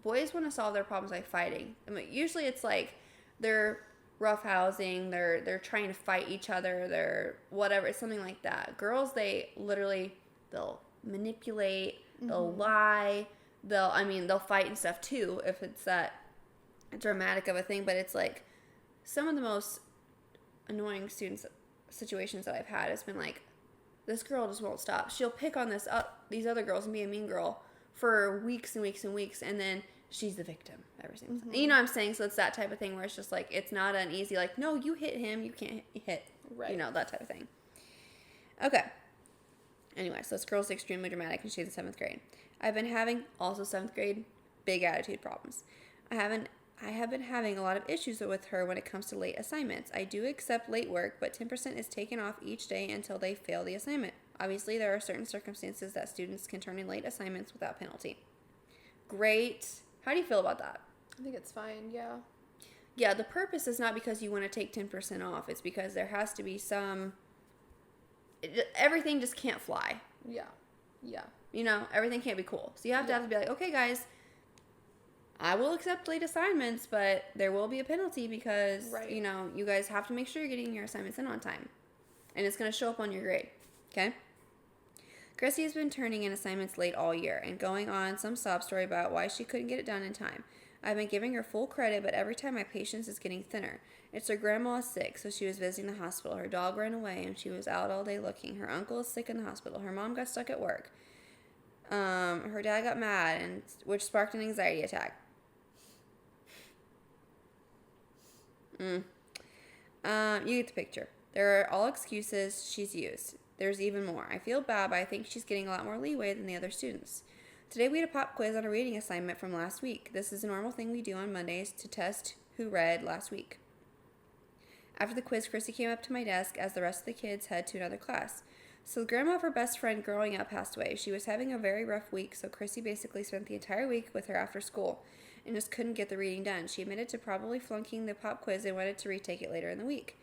Boys want to solve their problems by fighting. I mean, usually it's like they're roughhousing, they're trying to fight each other, they're whatever, it's something like that. Girls, they'll manipulate, they'll lie, they'll fight and stuff too if it's that dramatic of a thing, but it's like some of the most annoying situations that I've had has been like, this girl just won't stop. She'll pick on these other girls and be a mean girl for weeks and weeks and weeks, and then she's the victim every single time. You know what I'm saying? So it's that type of thing where it's just like, it's not an easy, like, no, you hit him, you can't hit. Right. You know, that type of thing. Okay. Anyway, so this girl's extremely dramatic and she's in 7th grade. I've been having, also 7th grade, big attitude problems. I have been having a lot of issues with her when it comes to late assignments. I do accept late work, but 10% is taken off each day until they fail the assignment. Obviously, there are certain circumstances that students can turn in late assignments without penalty. Great. How do you feel about that? I think it's fine, yeah. Yeah, the purpose is not because you want to take 10% off. It's because there has to be everything just can't fly. Yeah. Yeah. You know, everything can't be cool. So you have to be like, okay, guys, I will accept late assignments, but there will be a penalty because, you know, you guys have to make sure you're getting your assignments in on time. And it's going to show up on your grade. Okay? Chrissy has been turning in assignments late all year and going on some sob story about why she couldn't get it done in time. I've been giving her full credit, but every time my patience is getting thinner. It's her grandma is sick, so she was visiting the hospital. Her dog ran away, and she was out all day looking. Her uncle is sick in the hospital. Her mom got stuck at work. Her dad got mad, which sparked an anxiety attack. You get the picture. There are all excuses she's used. There's even more. I feel bad, but I think she's getting a lot more leeway than the other students. Today we had a pop quiz on a reading assignment from last week. This is a normal thing we do on Mondays to test who read last week. After the quiz, Chrissy came up to my desk as the rest of the kids head to another class. So the grandma of her best friend growing up passed away. She was having a very rough week, so Chrissy basically spent the entire week with her after school and just couldn't get the reading done. She admitted to probably flunking the pop quiz and wanted to retake it later in the week.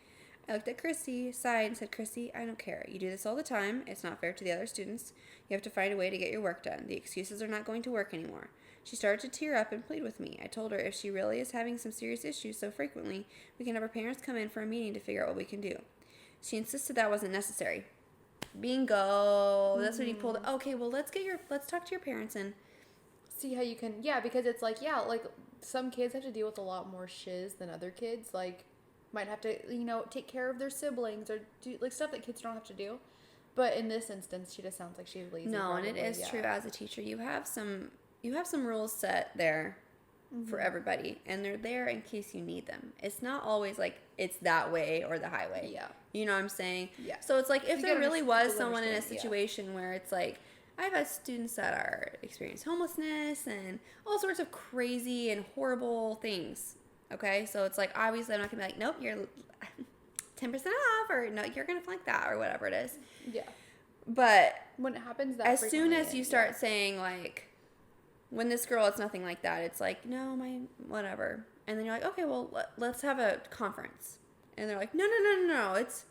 I looked at Chrissy, sighed, and said, Chrissy, I don't care. You do this all the time. It's not fair to the other students. You have to find a way to get your work done. The excuses are not going to work anymore. She started to tear up and plead with me. I told her if she really is having some serious issues so frequently, we can have her parents come in for a meeting to figure out what we can do. She insisted that wasn't necessary. Bingo. That's when he pulled it. Okay, well, let's talk to your parents and see how you can, because it's like, like some kids have to deal with a lot more shiz than other kids, like might have to, take care of their siblings or do like stuff that kids don't have to do. But in this instance, she just sounds like she's lazy. No, probably, and it is true. As a teacher, you have some rules set there for everybody, and they're there in case you need them. It's not always like it's that way or the highway. Yeah. You know what I'm saying? Yeah. So it's like if there really was someone in a situation where it's like, I've had students that are experiencing homelessness and all sorts of crazy and horrible things. Okay, so it's like, obviously I'm not going to be like, nope, you're 10% off, or no, you're going to flunk that, or whatever it is. Yeah. But when it happens that as soon as you start saying, like, when this girl, it's nothing like that, it's like, no, whatever. And then you're like, okay, well, let's have a conference. And they're like, no, it's...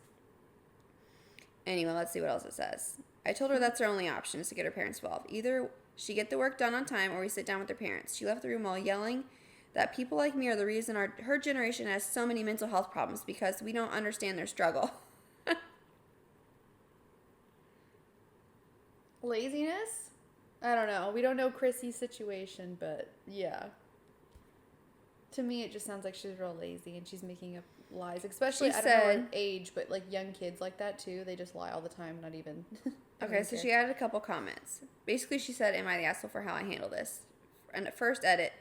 Anyway, let's see what else it says. I told her that's her only option, is to get her parents involved. Either she get the work done on time, or we sit down with her parents. She left the room while yelling that people like me are the reason her generation has so many mental health problems because we don't understand their struggle. Laziness? I don't know. We don't know Chrissy's situation, but yeah. To me, it just sounds like she's real lazy and she's making up lies, especially, I don't know her age, but like young kids like that too. They just lie all the time, not even. Okay, so she added a couple comments. Basically, she said, am I the asshole for how I handle this? And at first edit,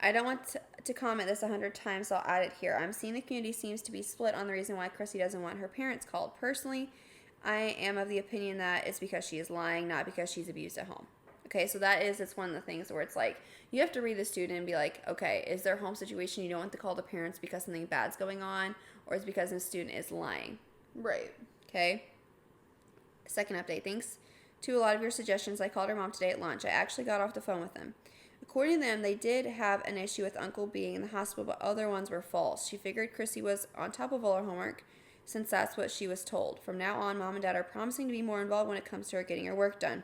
I don't want to comment this 100 times, so I'll add it here. I'm seeing the community seems to be split on the reason why Chrissy doesn't want her parents called. Personally, I am of the opinion that it's because she is lying, not because she's abused at home. Okay, so it's one of the things where it's like, you have to read the student and be like, okay, is their home situation you don't want to call the parents because something bad's going on, or is it because the student is lying? Right. Okay. Second update. Thanks to a lot of your suggestions, I called her mom today at lunch. I actually got off the phone with them. According to them, they did have an issue with Uncle being in the hospital, but other ones were false. She figured Chrissy was on top of all her homework, since that's what she was told. From now on, Mom and Dad are promising to be more involved when it comes to her getting her work done.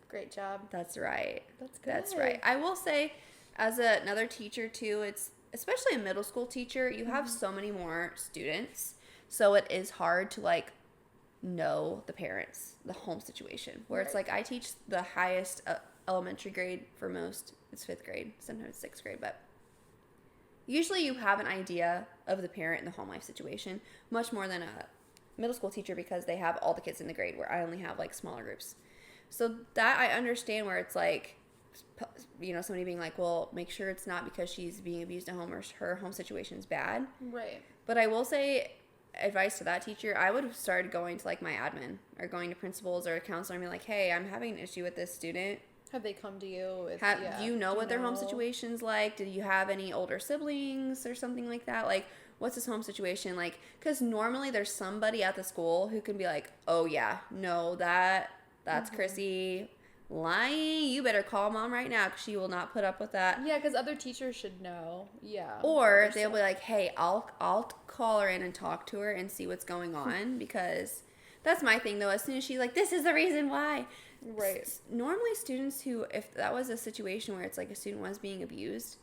Great job. That's right. That's good. That's right. I will say, as another teacher too, it's especially a middle school teacher, you have so many more students, so it is hard to like know the parents, the home situation. Where it's like I teach the highest elementary grade for most. It's 5th grade, sometimes 6th grade, but usually you have an idea of the parent and the home life situation much more than a middle school teacher because they have all the kids in the grade where I only have like smaller groups. So that I understand where it's like, you know, somebody being like, well, make sure it's not because she's being abused at home or her home situation is bad. Right. But I will say, advice to that teacher, I would have started going to like my admin or going to principals or a counselor and be like, hey, I'm having an issue with this student. Have they come to you? Do you know what their home situation's like? Do you have any older siblings or something like that? Like, what's his home situation like? Because normally there's somebody at the school who can be like, oh yeah, no, that's Chrissy lying. You better call Mom right now because she will not put up with that. Yeah, because other teachers should know. Yeah. Or they'll be like, hey, I'll call her in and talk to her and see what's going on because that's my thing though. As soon as she's like, this is the reason why. Right. Normally students who, if that was a situation where it's like a student was being abused,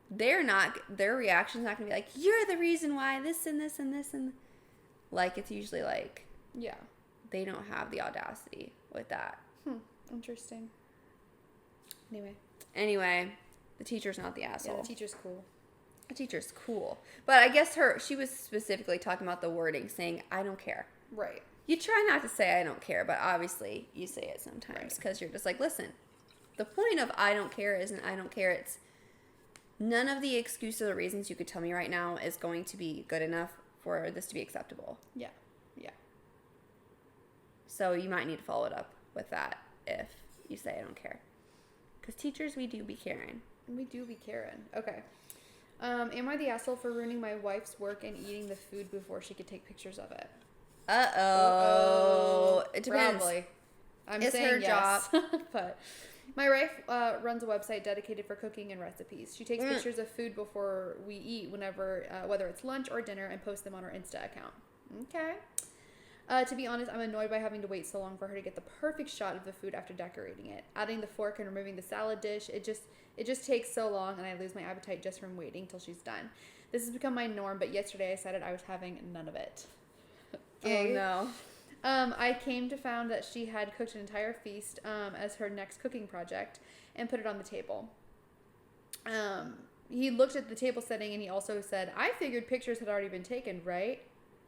their reaction's not going to be like, you're the reason why this and this and this and like it's usually like, yeah, they don't have the audacity with that. Interesting. Anyway, the teacher's not the asshole. Yeah, the teacher's cool. The teacher's cool. But I guess she was specifically talking about the wording, saying, I don't care. Right. You try not to say I don't care, but obviously you say it sometimes because you're just like, listen, the point of I don't care isn't I don't care. It's none of the excuses or reasons you could tell me right now is going to be good enough for this to be acceptable. Yeah. Yeah. So you might need to follow it up with that if you say I don't care. Because teachers, we do be caring. We do be caring. Okay. Am I the asshole for ruining my wife's work and eating the food before she could take pictures of it? It depends. Probably. It's saying her yes, job. But my wife runs a website dedicated for cooking and recipes. She takes pictures of food before we eat, whenever, whether it's lunch or dinner, and posts them on her Insta account. Okay. To be honest, I'm annoyed by having to wait so long for her to get the perfect shot of the food after decorating it. Adding the fork and removing the salad dish, it just takes so long, and I lose my appetite just from waiting till she's done. This has become my norm, but yesterday I decided I was having none of it. Okay. Oh no. I came to found that she had cooked an entire feast as her next cooking project and put it on the table. He looked at the table setting and he also said, I figured pictures had already been taken, right?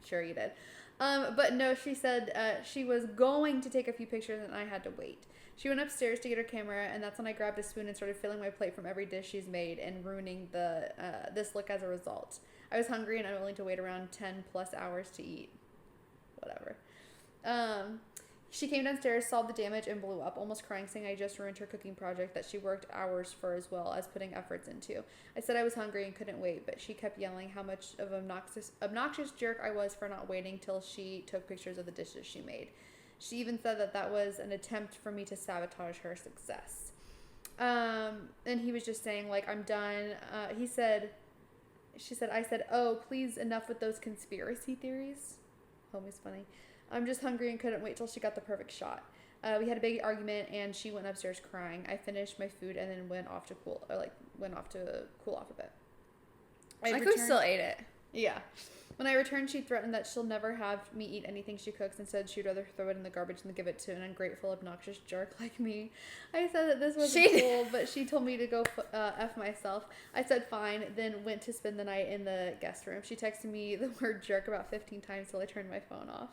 Sure you did. But no, she said she was going to take a few pictures and I had to wait. She went upstairs to get her camera, and that's when I grabbed a spoon and started filling my plate from every dish she's made and ruining this look as a result. I was hungry and unwilling to wait around 10 plus hours to eat. Whatever. She came downstairs, saw the damage, and blew up, almost crying, saying I just ruined her cooking project that she worked hours for as well as putting efforts into. I said I was hungry and couldn't wait, but she kept yelling how much of an obnoxious jerk I was for not waiting till she took pictures of the dishes she made. She even said that was an attempt for me to sabotage her success. And he was just saying, like, I'm done. She said, I said, oh, please, enough with those conspiracy theories. Homie's funny. I'm just hungry and couldn't wait till she got the perfect shot. We had a big argument and she went upstairs crying. I finished my food and then went off to cool off a bit. I could still ate it. Yeah. When I returned, she threatened that she'll never have me eat anything she cooks and said she'd rather throw it in the garbage than give it to an ungrateful, obnoxious jerk like me. I said that this wasn't cool, but she told me to go F myself. I said fine, then went to spend the night in the guest room. She texted me the word jerk about 15 times till I turned my phone off.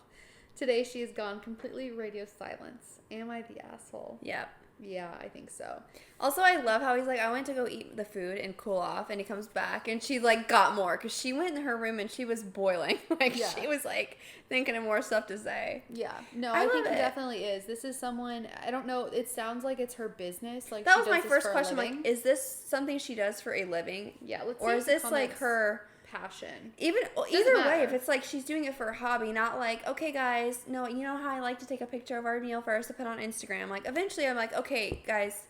Today, she is gone completely radio silence. Am I the asshole? Yep. Yeah, I think so. Also, I love how he's like, I went to go eat the food and cool off, and he comes back, and she, like, got more, because she went in her room, and she was boiling. Like, Yeah. she was, like, thinking of more stuff to say. Yeah. No, I I think love he it. definitely is. This is someone, I don't know, it sounds like it's her business. Like, That she was does my this first for a question, living. like, is this something she does for a living? Yeah, let's see Or if is the this, like, comments- her... passion. Either matter. way, if it's like she's doing it for a hobby, not like, okay, guys, no, you know how I like to take a picture of our meal first to put on Instagram. Like, eventually, I'm like, okay, guys,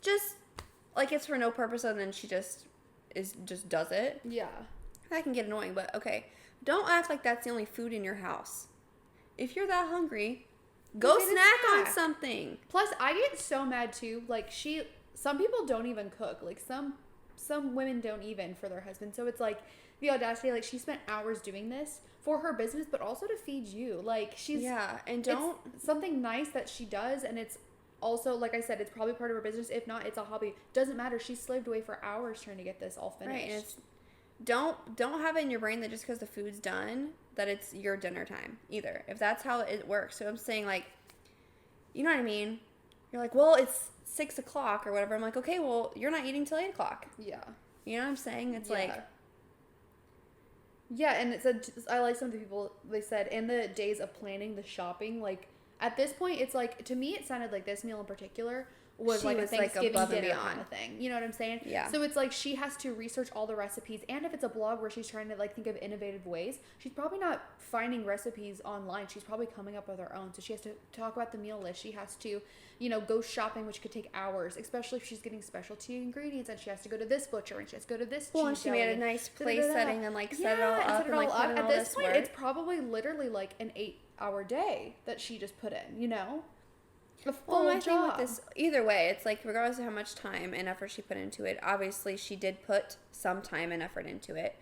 just like it's for no purpose, and then she just does it. Yeah. That can get annoying, but okay, don't act like that's the only food in your house. If you're that hungry, go get a snack on snack. something. Plus, I get so mad too. Like, some people don't even cook. Like, some women don't even for their husband. So it's like the audacity. Like, she spent hours doing this for her business, but also to feed you. Like, And it's something nice that she does, and it's also, like I said, it's probably part of her business. If not, it's a hobby. Doesn't matter. She slaved away for hours trying to get this all finished. Right, and it's don't have it in your brain that just because the food's done that it's your dinner time either. If that's how it works. So I'm saying, like, you know what I mean? You're like, well, it's 6 o'clock or whatever. I'm like, okay, well, you're not eating till 8 o'clock. Yeah. You know what I'm saying? It's Yeah. like, yeah, and it said, I like some of the people, they said, in the days of planning the shopping, like, at this point, it's like, to me, it sounded like this meal in particular was She like was, a like, Thanksgiving above and dinner beyond. kind of thing. You know what I'm saying? Yeah. So it's like she has to research all the recipes, and if it's a blog where she's trying to, like, think of innovative ways, she's probably not finding recipes online. She's probably coming up with her own. So she has to talk about the meal list. She has to, go shopping, which could take hours, especially if she's getting specialty ingredients, and she has to go to this butcher, and she has to go to this well, and cheese she made deli, a nice da, da, place da, da. setting and, like, set it all up and, like, put in At all this this point, work. it's probably literally like an 8-hour day that she just put in, A full Well, my thing job. with this, either way, it's like regardless of how much time and effort she put into it, obviously she did put some time and effort into it,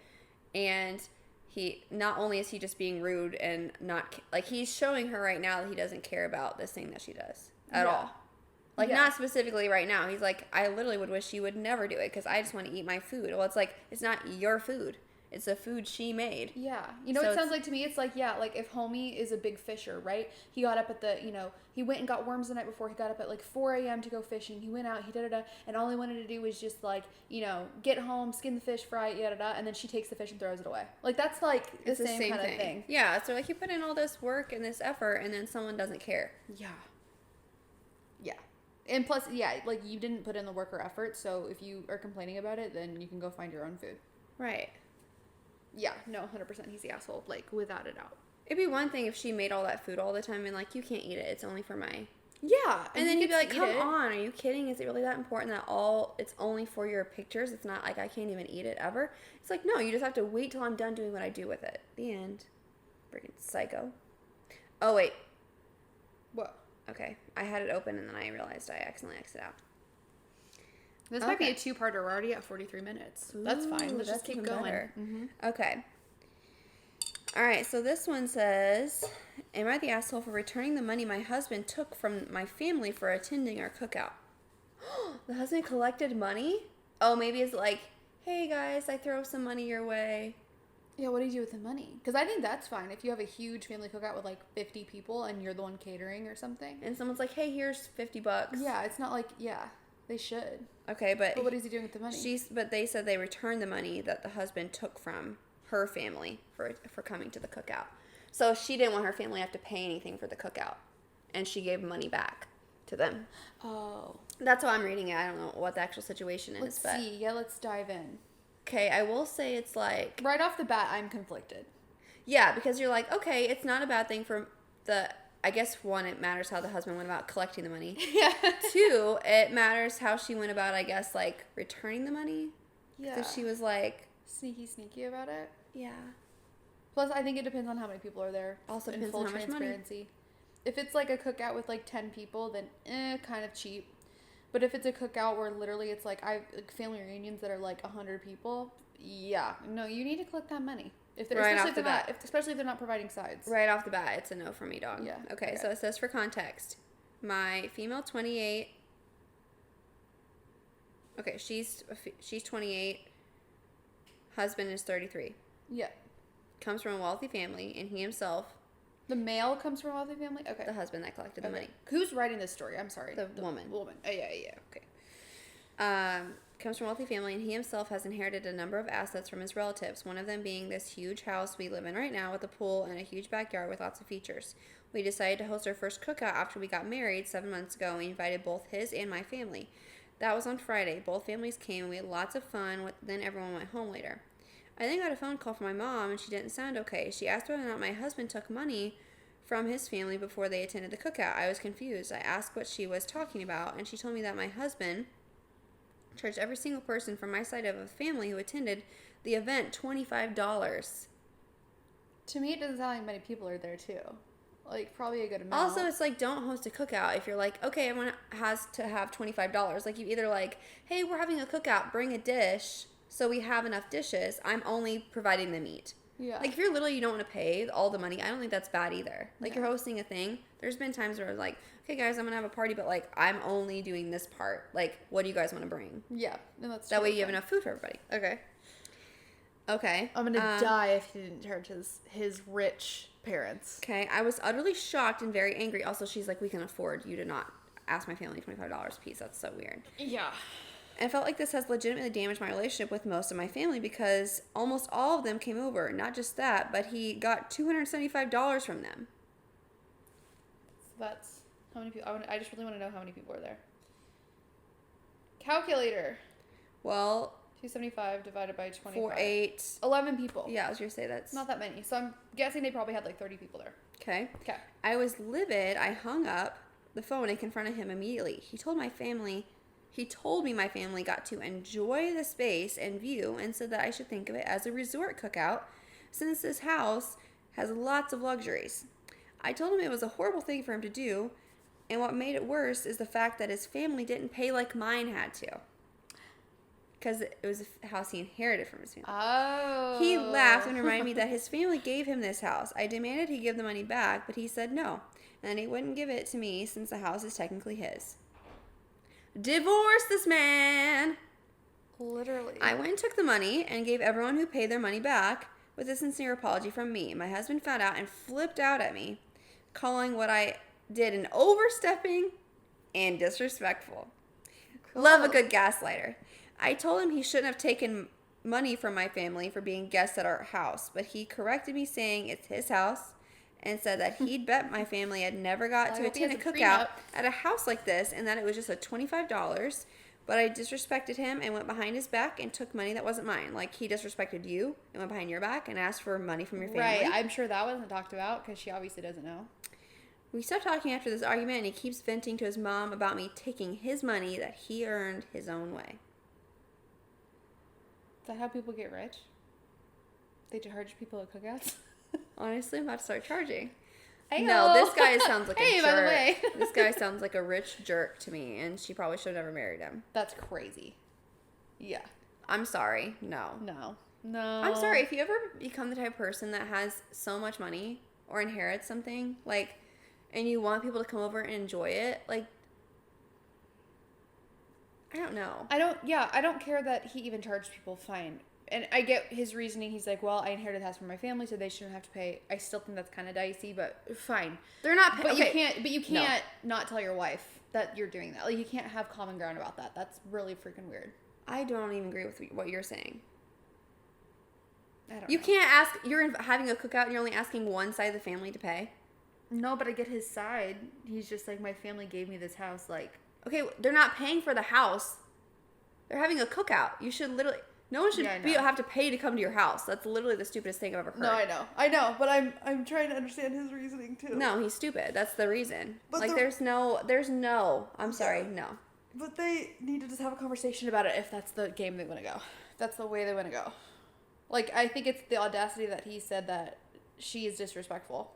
and he not only is he just being rude and not like he's showing her right now that he doesn't care about this thing that she does at Yeah. all. Like, Yeah. not specifically right now. He's like, I literally would wish you would never do it because I just want to eat my food. Well, it's like it's not your food; it's the food she made. Yeah. So It it's- sounds like to me, it's like, yeah, like if homie is a big fisher, right? He got up at he went and got worms the night before. He got up at like 4 a.m. to go fishing. He went out, he da-da-da, and all he wanted to do was just like, get home, skin the fish, fry it, yada-da, and then she takes the fish and throws it away. Like, that's like the It's same kind of thing. Yeah. So like you put in all this work and this effort, and then someone doesn't care. Yeah. Yeah. And plus, yeah, like you didn't put in the work or effort, so if you are complaining about it, then you can go find your own food. Right. Yeah, no, 100% he's the asshole, like, without a doubt. It'd be one thing if she made all that food all the time and like, you can't eat it. It's only for my. Yeah. And then he you'd be like, gets to come eat it. on, are you kidding? Is it really that important that it's only for your pictures? It's not like I can't even eat it ever. It's like, no, you just have to wait till I'm done doing what I do with it. The end. Freaking psycho. Oh, wait. What? Okay. I had it open and then I realized I accidentally exited out. This might be Okay. a two-parter. We're already at 43 minutes. That's fine. Ooh, Let's just that's keep even going. better. Mm-hmm. Okay. All right, so this one says, am I the asshole for returning the money my husband took from my family for attending our cookout? The husband collected money? Oh, maybe it's like, hey guys, I throw some money your way. Yeah, what do you do with the money? Because I think that's fine. If you have a huge family cookout with like 50 people and you're the one catering or something. And someone's like, hey, here's $50. Yeah, it's not like, yeah, they should. Okay, but But what is he doing with the money? But they said they returned the money that the husband took from her family for coming to the cookout. So she didn't want her family to have to pay anything for the cookout, and she gave money back to them. Oh. That's how I'm reading it. I don't know what the actual situation is. Let's but see. Yeah, let's dive in. Okay, I will say it's like, Right off the bat, I'm conflicted. yeah, because you're like, okay, it's not a bad thing for I guess one, it matters how the husband went about collecting the money. Yeah. Two, it matters how she went about, I guess, like returning the money. Yeah. So she was like, Sneaky about it. yeah. Plus, I think it depends on how many people are there. Also in depends full on how much money. transparency. If it's like a cookout with like 10 people, then kind of cheap. But if it's a cookout where literally it's like family reunions that are like 100 people, yeah, no, you need to collect that money. If they're Right especially off if the they're not, bat. especially if they're not providing sides. Right off the bat, it's a no for me, dog. Yeah. Okay, Okay. so it says for context, my female 28. Okay, she's 28. Husband is 33. Yeah. Comes from a wealthy family, and he himself The male comes from a wealthy family? Okay. The husband that collected the money. Who's writing this story? I'm sorry. The woman. Woman. Oh, yeah. Okay. Comes from a wealthy family, and he himself has inherited a number of assets from his relatives, one of them being this huge house we live in right now with a pool and a huge backyard with lots of features. We decided to host our first cookout after we got married 7 months ago, and we invited both his and my family. That was on Friday. Both families came, and we had lots of fun. Then everyone went home later. I then got a phone call from my mom, and she didn't sound okay. She asked whether or not my husband took money from his family before they attended the cookout. I was confused. I asked what she was talking about, and she told me that my husband charged every single person from my side of a family who attended the event $25. To me, it doesn't sound like many people are there, too. Like, probably a good amount. Also, it's like, don't host a cookout if you're like, okay, everyone has to have $25. Like, you either like, hey, we're having a cookout, bring a dish so we have enough dishes. I'm only providing the meat. Yeah. Like, if you're literally, you don't want to pay all the money, I don't think that's bad either. Like, No. you're hosting a thing. There's been times where I was like, okay, guys, I'm going to have a party, but, like, I'm only doing this part. Like, what do you guys want to bring? Yeah. No, that's That way totally you have fine. enough food for everybody. Okay. Okay. I'm gonna die if he didn't charge his rich parents. Okay. I was utterly shocked and very angry. Also, she's like, we can afford you to not ask my family $25 a piece. That's so weird. Yeah. And I felt like this has legitimately damaged my relationship with most of my family because almost all of them came over. Not just that, but he got $275 from them. So that's how many people. I just really want to know how many people are there. Calculator. Well, 275 divided by 25. 4, 8. 11 people. Yeah, I was going to say that's... Not that many. So I'm guessing they probably had like 30 people there. Okay. Okay. I was livid. I hung up the phone and confronted him immediately. He told me my family got to enjoy the space and view and said that I should think of it as a resort cookout since this house has lots of luxuries. I told him it was a horrible thing for him to do, and what made it worse is the fact that his family didn't pay like mine had to. Because it was a house he inherited from his family. Oh. He laughed and reminded me that his family gave him this house. I demanded he give the money back, but he said no, and he wouldn't give it to me since the house is technically his. Divorce this man! Literally. I went and took the money and gave everyone who paid their money back with a sincere apology from me. My husband found out and flipped out at me, calling what I did an overstepping and disrespectful. Cool. Love a good gaslighter. I told him he shouldn't have taken money from my family for being guests at our house, but he corrected me saying it's his house and said that he'd bet my family had never got I to hope he attend a has a cookout prenup. at a house like this and that it was just a $25, but I disrespected him and went behind his back and took money that wasn't mine. Like, he disrespected you and went behind your back and asked for money from your family. Right. I'm sure that wasn't talked about because she obviously doesn't know. We stopped talking after this argument and he keeps venting to his mom about me taking his money that he earned his own way. Is that how people get rich? They charge people at cookouts? Honestly, I'm about to start charging. Ayo. No, this guy sounds like Hey, a by the jerk. way. This guy sounds like a rich jerk to me, and she probably should have never married him. That's crazy. Yeah. I'm sorry. No. No. No. I'm sorry. If you ever become the type of person that has so much money or inherits something, like, and you want people to come over and enjoy it, like, I don't know. I don't care that he even charged people fine. And I get his reasoning. He's like, well, I inherited the house from my family, so they shouldn't have to pay. I still think that's kind of dicey, but fine. They're not But okay. you can't not tell your wife that you're doing that. Like, you can't have common ground about that. That's really freaking weird. I don't even agree with what you're saying. I don't You know. can't ask, having a cookout and you're only asking one side of the family to pay. No, but I get his side. He's just like, my family gave me this house, like. Okay, they're not paying for the house. They're having a cookout. You should literally... No one should Yeah, I know. have to pay to come to your house. That's literally the stupidest thing I've ever heard. No, I know, but I'm trying to understand his reasoning too. No, he's stupid. That's the reason. But like, the- there's no... I'm sorry, no. But they need to just have a conversation about it if that's the game they want to go. If that's the way they want to go. Like, I think it's the audacity that he said that she is disrespectful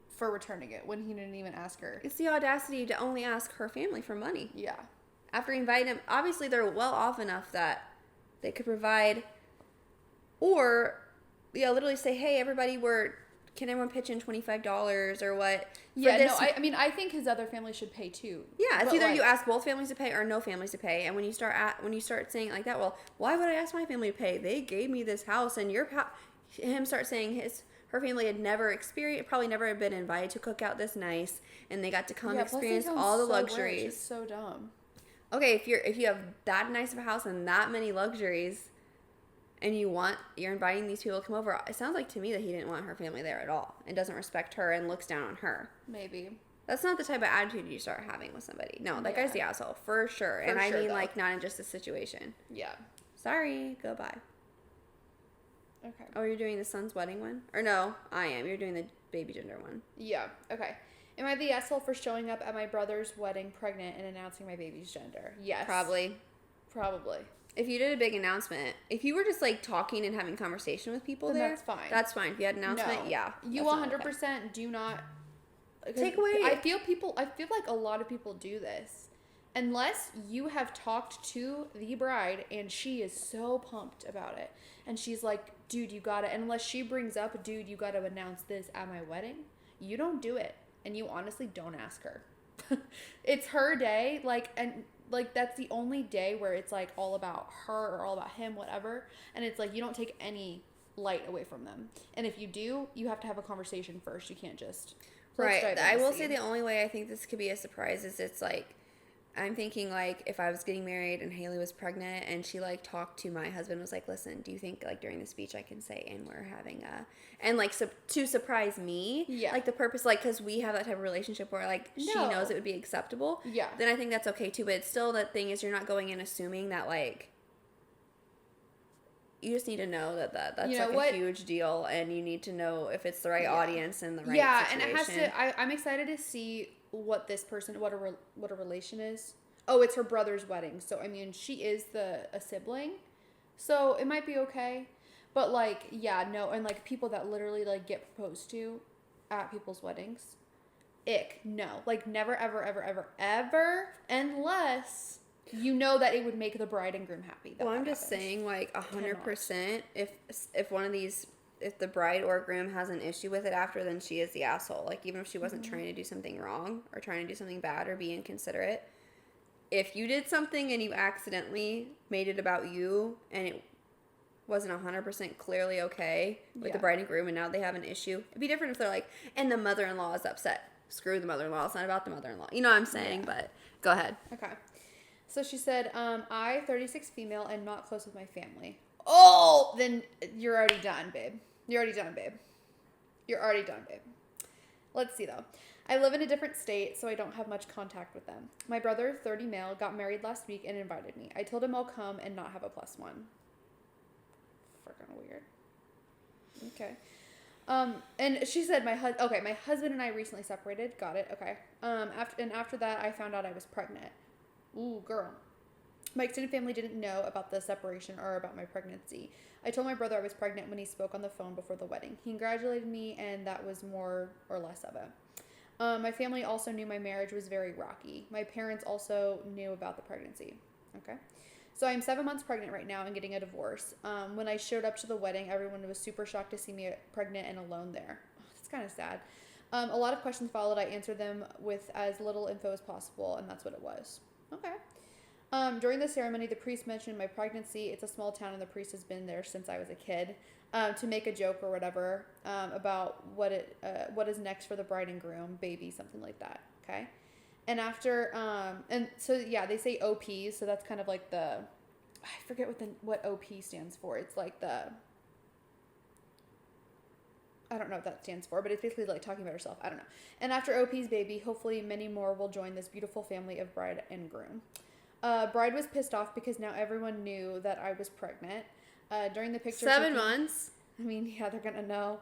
for returning it when he didn't even ask her. It's the audacity to only ask her family for money. Yeah. After inviting him, obviously they're well off enough that they could provide, or, yeah, literally say, hey, everybody, can everyone pitch in $25 or what? For Yeah, this, no, I mean, I think his other family should pay too. yeah, it's But, either like, you ask both families to pay or no families to pay. And when you start saying it like that, well, why would I ask my family to pay? They gave me this house, and him start saying her family had probably never been invited to a cookout this nice, and they got to come Yeah, plus they experience sound all the so rich. luxuries. It's so dumb. Okay, if you have that nice of a house and that many luxuries, and you're inviting these people to come over, it sounds like to me that he didn't want her family there at all, and doesn't respect her and looks down on her. Maybe. That's not the type of attitude you start having with somebody. No, that Yeah. guy's the asshole for sure. For And I sure, mean, though. like, not in just this situation. Yeah. Sorry, goodbye. Okay. Oh, you're doing the son's wedding one? Or no, I am. You're doing the baby gender one. Yeah. Okay. Am I the asshole for showing up at my brother's wedding pregnant and announcing my baby's gender? Yes. Probably. If you did a big announcement, if you were just like talking and having conversation with people Then there, that's fine. That's fine. If you had an announcement, No. yeah. You that's not 100% do not Take away- I feel like a lot of people do this. Unless you have talked to the bride and she is so pumped about it. And she's like, dude, you gotta, and unless she brings up, dude, you gotta announce this at my wedding, you don't do it. And you honestly don't ask her. It's her day, that's the only day where it's like all about her or all about him, whatever. And it's like you don't take any light away from them. And if you do, you have to have a conversation first. You can't just Right. I will say the only way I think this could be a surprise is it's like, I'm thinking like if I was getting married and Haley was pregnant and she like talked to my husband, was like, listen, do you think like during the speech I can say, and we're having and like to surprise me, Yeah. like the purpose, like because we have that type of relationship where like she No. knows it would be acceptable, Yeah. then I think that's okay too. But it's still, that thing is, you're not going in assuming that like, you just need to know that's You know like what? a huge deal, and you need to know if it's the right Yeah. audience and the right yeah, situation. and it has to. I'm excited to see what this person, what a relation is. Oh, it's her brother's wedding, so I mean, she is a sibling, so it might be okay. But like, yeah, no, and like people that literally like get proposed to at people's weddings, ick, no, like never, ever, ever, ever, ever, unless you know that it would make the bride and groom happy. Well, I'm just saying, like 100%. If one of these, if the bride or groom has an issue with it after, then she is the asshole. Like even if she wasn't trying to do something wrong or trying to do something bad or be inconsiderate, if you did something and you accidentally made it about you and it wasn't 100% clearly okay with the bride and groom, and now they have an issue, it'd be different if they're like, and the mother-in-law is upset. Screw the mother-in-law. It's not about the mother-in-law. You know what I'm saying? Yeah. But go ahead. Okay. So she said, I, 36 female, and not close with my family. Oh, then you're already done, babe. You're already done, babe. Let's see, though. I live in a different state, so I don't have much contact with them. My brother, 30 male, got married last week and invited me. I told him I'll come and not have a +1. Freaking weird. Okay. And she said my husband and I recently separated. Got it. Okay. After that, I found out I was pregnant. Ooh, girl. My extended family didn't know about the separation or about my pregnancy. I told my brother I was pregnant when he spoke on the phone before the wedding. He congratulated me, and that was more or less of it. My family also knew my marriage was very rocky. My parents also knew about the pregnancy. Okay. So I'm 7 months pregnant right now and getting a divorce. When I showed up to the wedding, everyone was super shocked to see me pregnant and alone there. Oh, that's kind of sad. A lot of questions followed. I answered them with as little info as possible, and that's what it was. Okay. During the ceremony, the priest mentioned my pregnancy. It's a small town, and the priest has been there since I was a kid, to make a joke or whatever about what is next for the bride and groom, baby, something like that. Okay. And after, and so yeah, they say OPs, so that's kind of like I forget what OP stands for. It's like I don't know what that stands for, but it's basically like talking about yourself. I don't know. And after OP's baby, hopefully many more will join this beautiful family of bride and groom. Bride was pissed off because now everyone knew that I was pregnant. During the picture, 7 months. I mean, yeah, they're gonna know.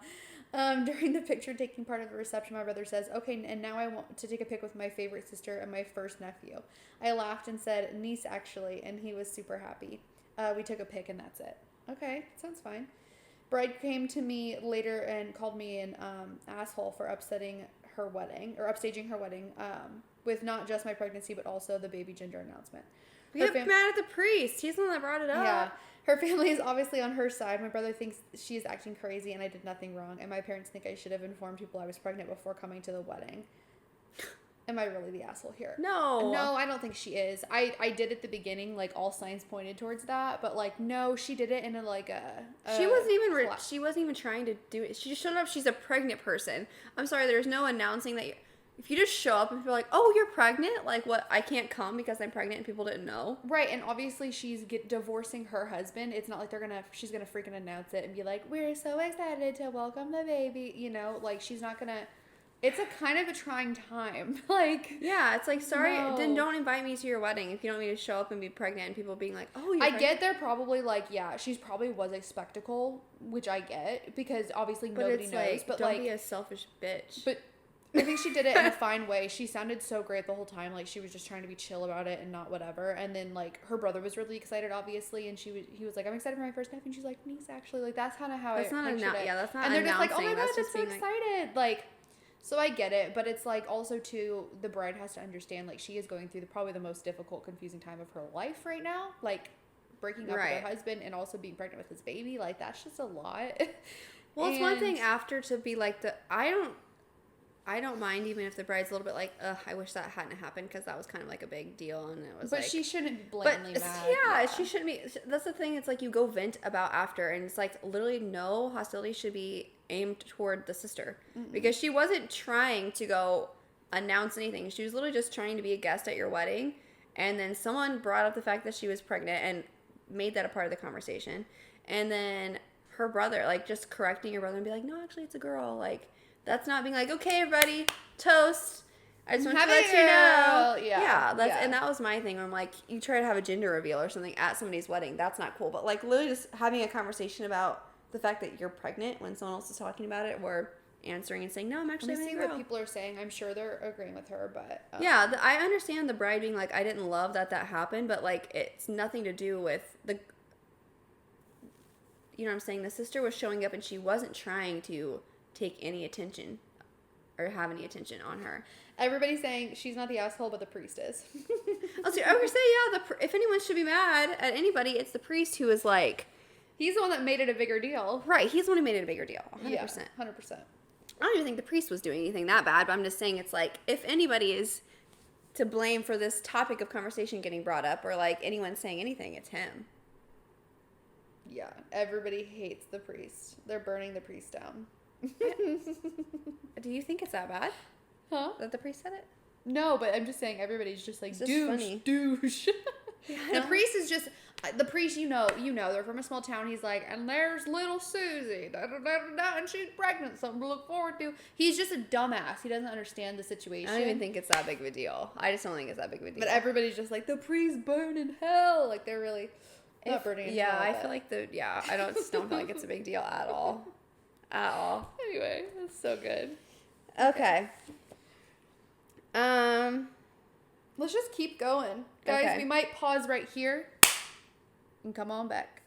During the picture taking part of the reception, my brother says, okay, and now I want to take a pic with my favorite sister and my first nephew. I laughed and said, niece, actually, and he was super happy. We took a pic, and that's it. Okay, sounds fine. Bride came to me later and called me an asshole for upstaging her wedding, with not just my pregnancy, but also the baby gender announcement. Get mad at the priest. He's the one that brought it up. Yeah. Her family is obviously on her side. My brother thinks she is acting crazy and I did nothing wrong. And my parents think I should have informed people I was pregnant before coming to the wedding. Am I really the asshole here? No. No, I don't think she is. I did at the beginning, like, all signs pointed towards that, but, like, no, she did it in a, like, she wasn't even trying to do it. She just showed up. She's a pregnant person. I'm sorry, there's no announcing that if you just show up and feel like, oh, you're pregnant? Like, what? I can't come because I'm pregnant and people didn't know? Right, and obviously she's divorcing her husband. It's not like she's gonna freaking announce it and be like, we're so excited to welcome the baby, you know? Like, she's not gonna... It's a kind of a trying time. Like, yeah, it's like, sorry, no. then don't invite me to your wedding if you don't want me to show up and be pregnant and people being like, oh, you're I pregnant. get they're probably like, yeah, she's probably was a spectacle, which I get, because obviously nobody knows. Like, but don't like, be a selfish bitch. But I think she did it in a fine way. She sounded so great the whole time. Like, she was just trying to be chill about it and not whatever. And then, like, her brother was really excited, obviously, and he was like, I'm excited for my first nephew. And she's like, niece, actually. Like, that's kind of how that's not pictured it. Yeah, that's not and they're just like, oh announcing. my God, That's I'm just so being excited. Like, so I get it. But it's like, also, too, the bride has to understand, like, she is going through probably the most difficult, confusing time of her life right now. Like, breaking up with her husband and also being pregnant with his baby. Like, that's just a lot. Well, it's one thing after to be like I don't mind even if the bride's a little bit like, ugh, I wish that hadn't happened because that was kind of like a big deal and it was But like, she shouldn't be blatantly mad. Yeah, she shouldn't be. That's the thing. It's like you go vent about after and it's like literally no hostility should be aimed toward the sister because she wasn't trying to go announce anything. She was literally just trying to be a guest at your wedding and then someone brought up the fact that she was pregnant and made that a part of the conversation. And then her brother, like just correcting your brother and be like, no, actually it's a girl. Like, that's not being like, okay, everybody, toast. I just want to let you know. Yeah, and that was my thing. I'm like, you try to have a gender reveal or something at somebody's wedding. That's not cool. But like, literally just having a conversation about the fact that you're pregnant when someone else is talking about it, or answering and saying, no, I'm actually. Let me see what people are saying. I'm sure they're agreeing with her, but yeah, I understand the bride being like, I didn't love that happened, but like, it's nothing to do with the. You know what I'm saying? The sister was showing up and she wasn't trying to take any attention or have any attention on her. Everybody's saying she's not the asshole, but the priest is. I was gonna say, yeah, if anyone should be mad at anybody, it's the priest who is like... He's the one that made it a bigger deal. Right, he's the one who made it a bigger deal, 100%. Yeah, 100%. I don't even think the priest was doing anything that bad, but I'm just saying it's like, if anybody is to blame for this topic of conversation getting brought up, or like anyone saying anything, it's him. Yeah, everybody hates the priest. They're burning the priest down. Do you think it's that bad? Huh? That the priest said it? No, but I'm just saying everybody's just like, it's douche. Yeah, the priest is just, the priest, you know, they're from a small town. He's like, and there's little Susie, and she's pregnant, something to look forward to. He's just a dumbass. He doesn't understand the situation. I don't even think it's that big of a deal. I just don't think it's that big of a deal. But everybody's just like, the priest burn in hell. Like, they're really not burning in hell. Yeah, I feel like I don't feel like it's a big deal at all. At all. Anyway, that's so good. Okay. Let's just keep going. Guys, okay. we might pause right here and come on back.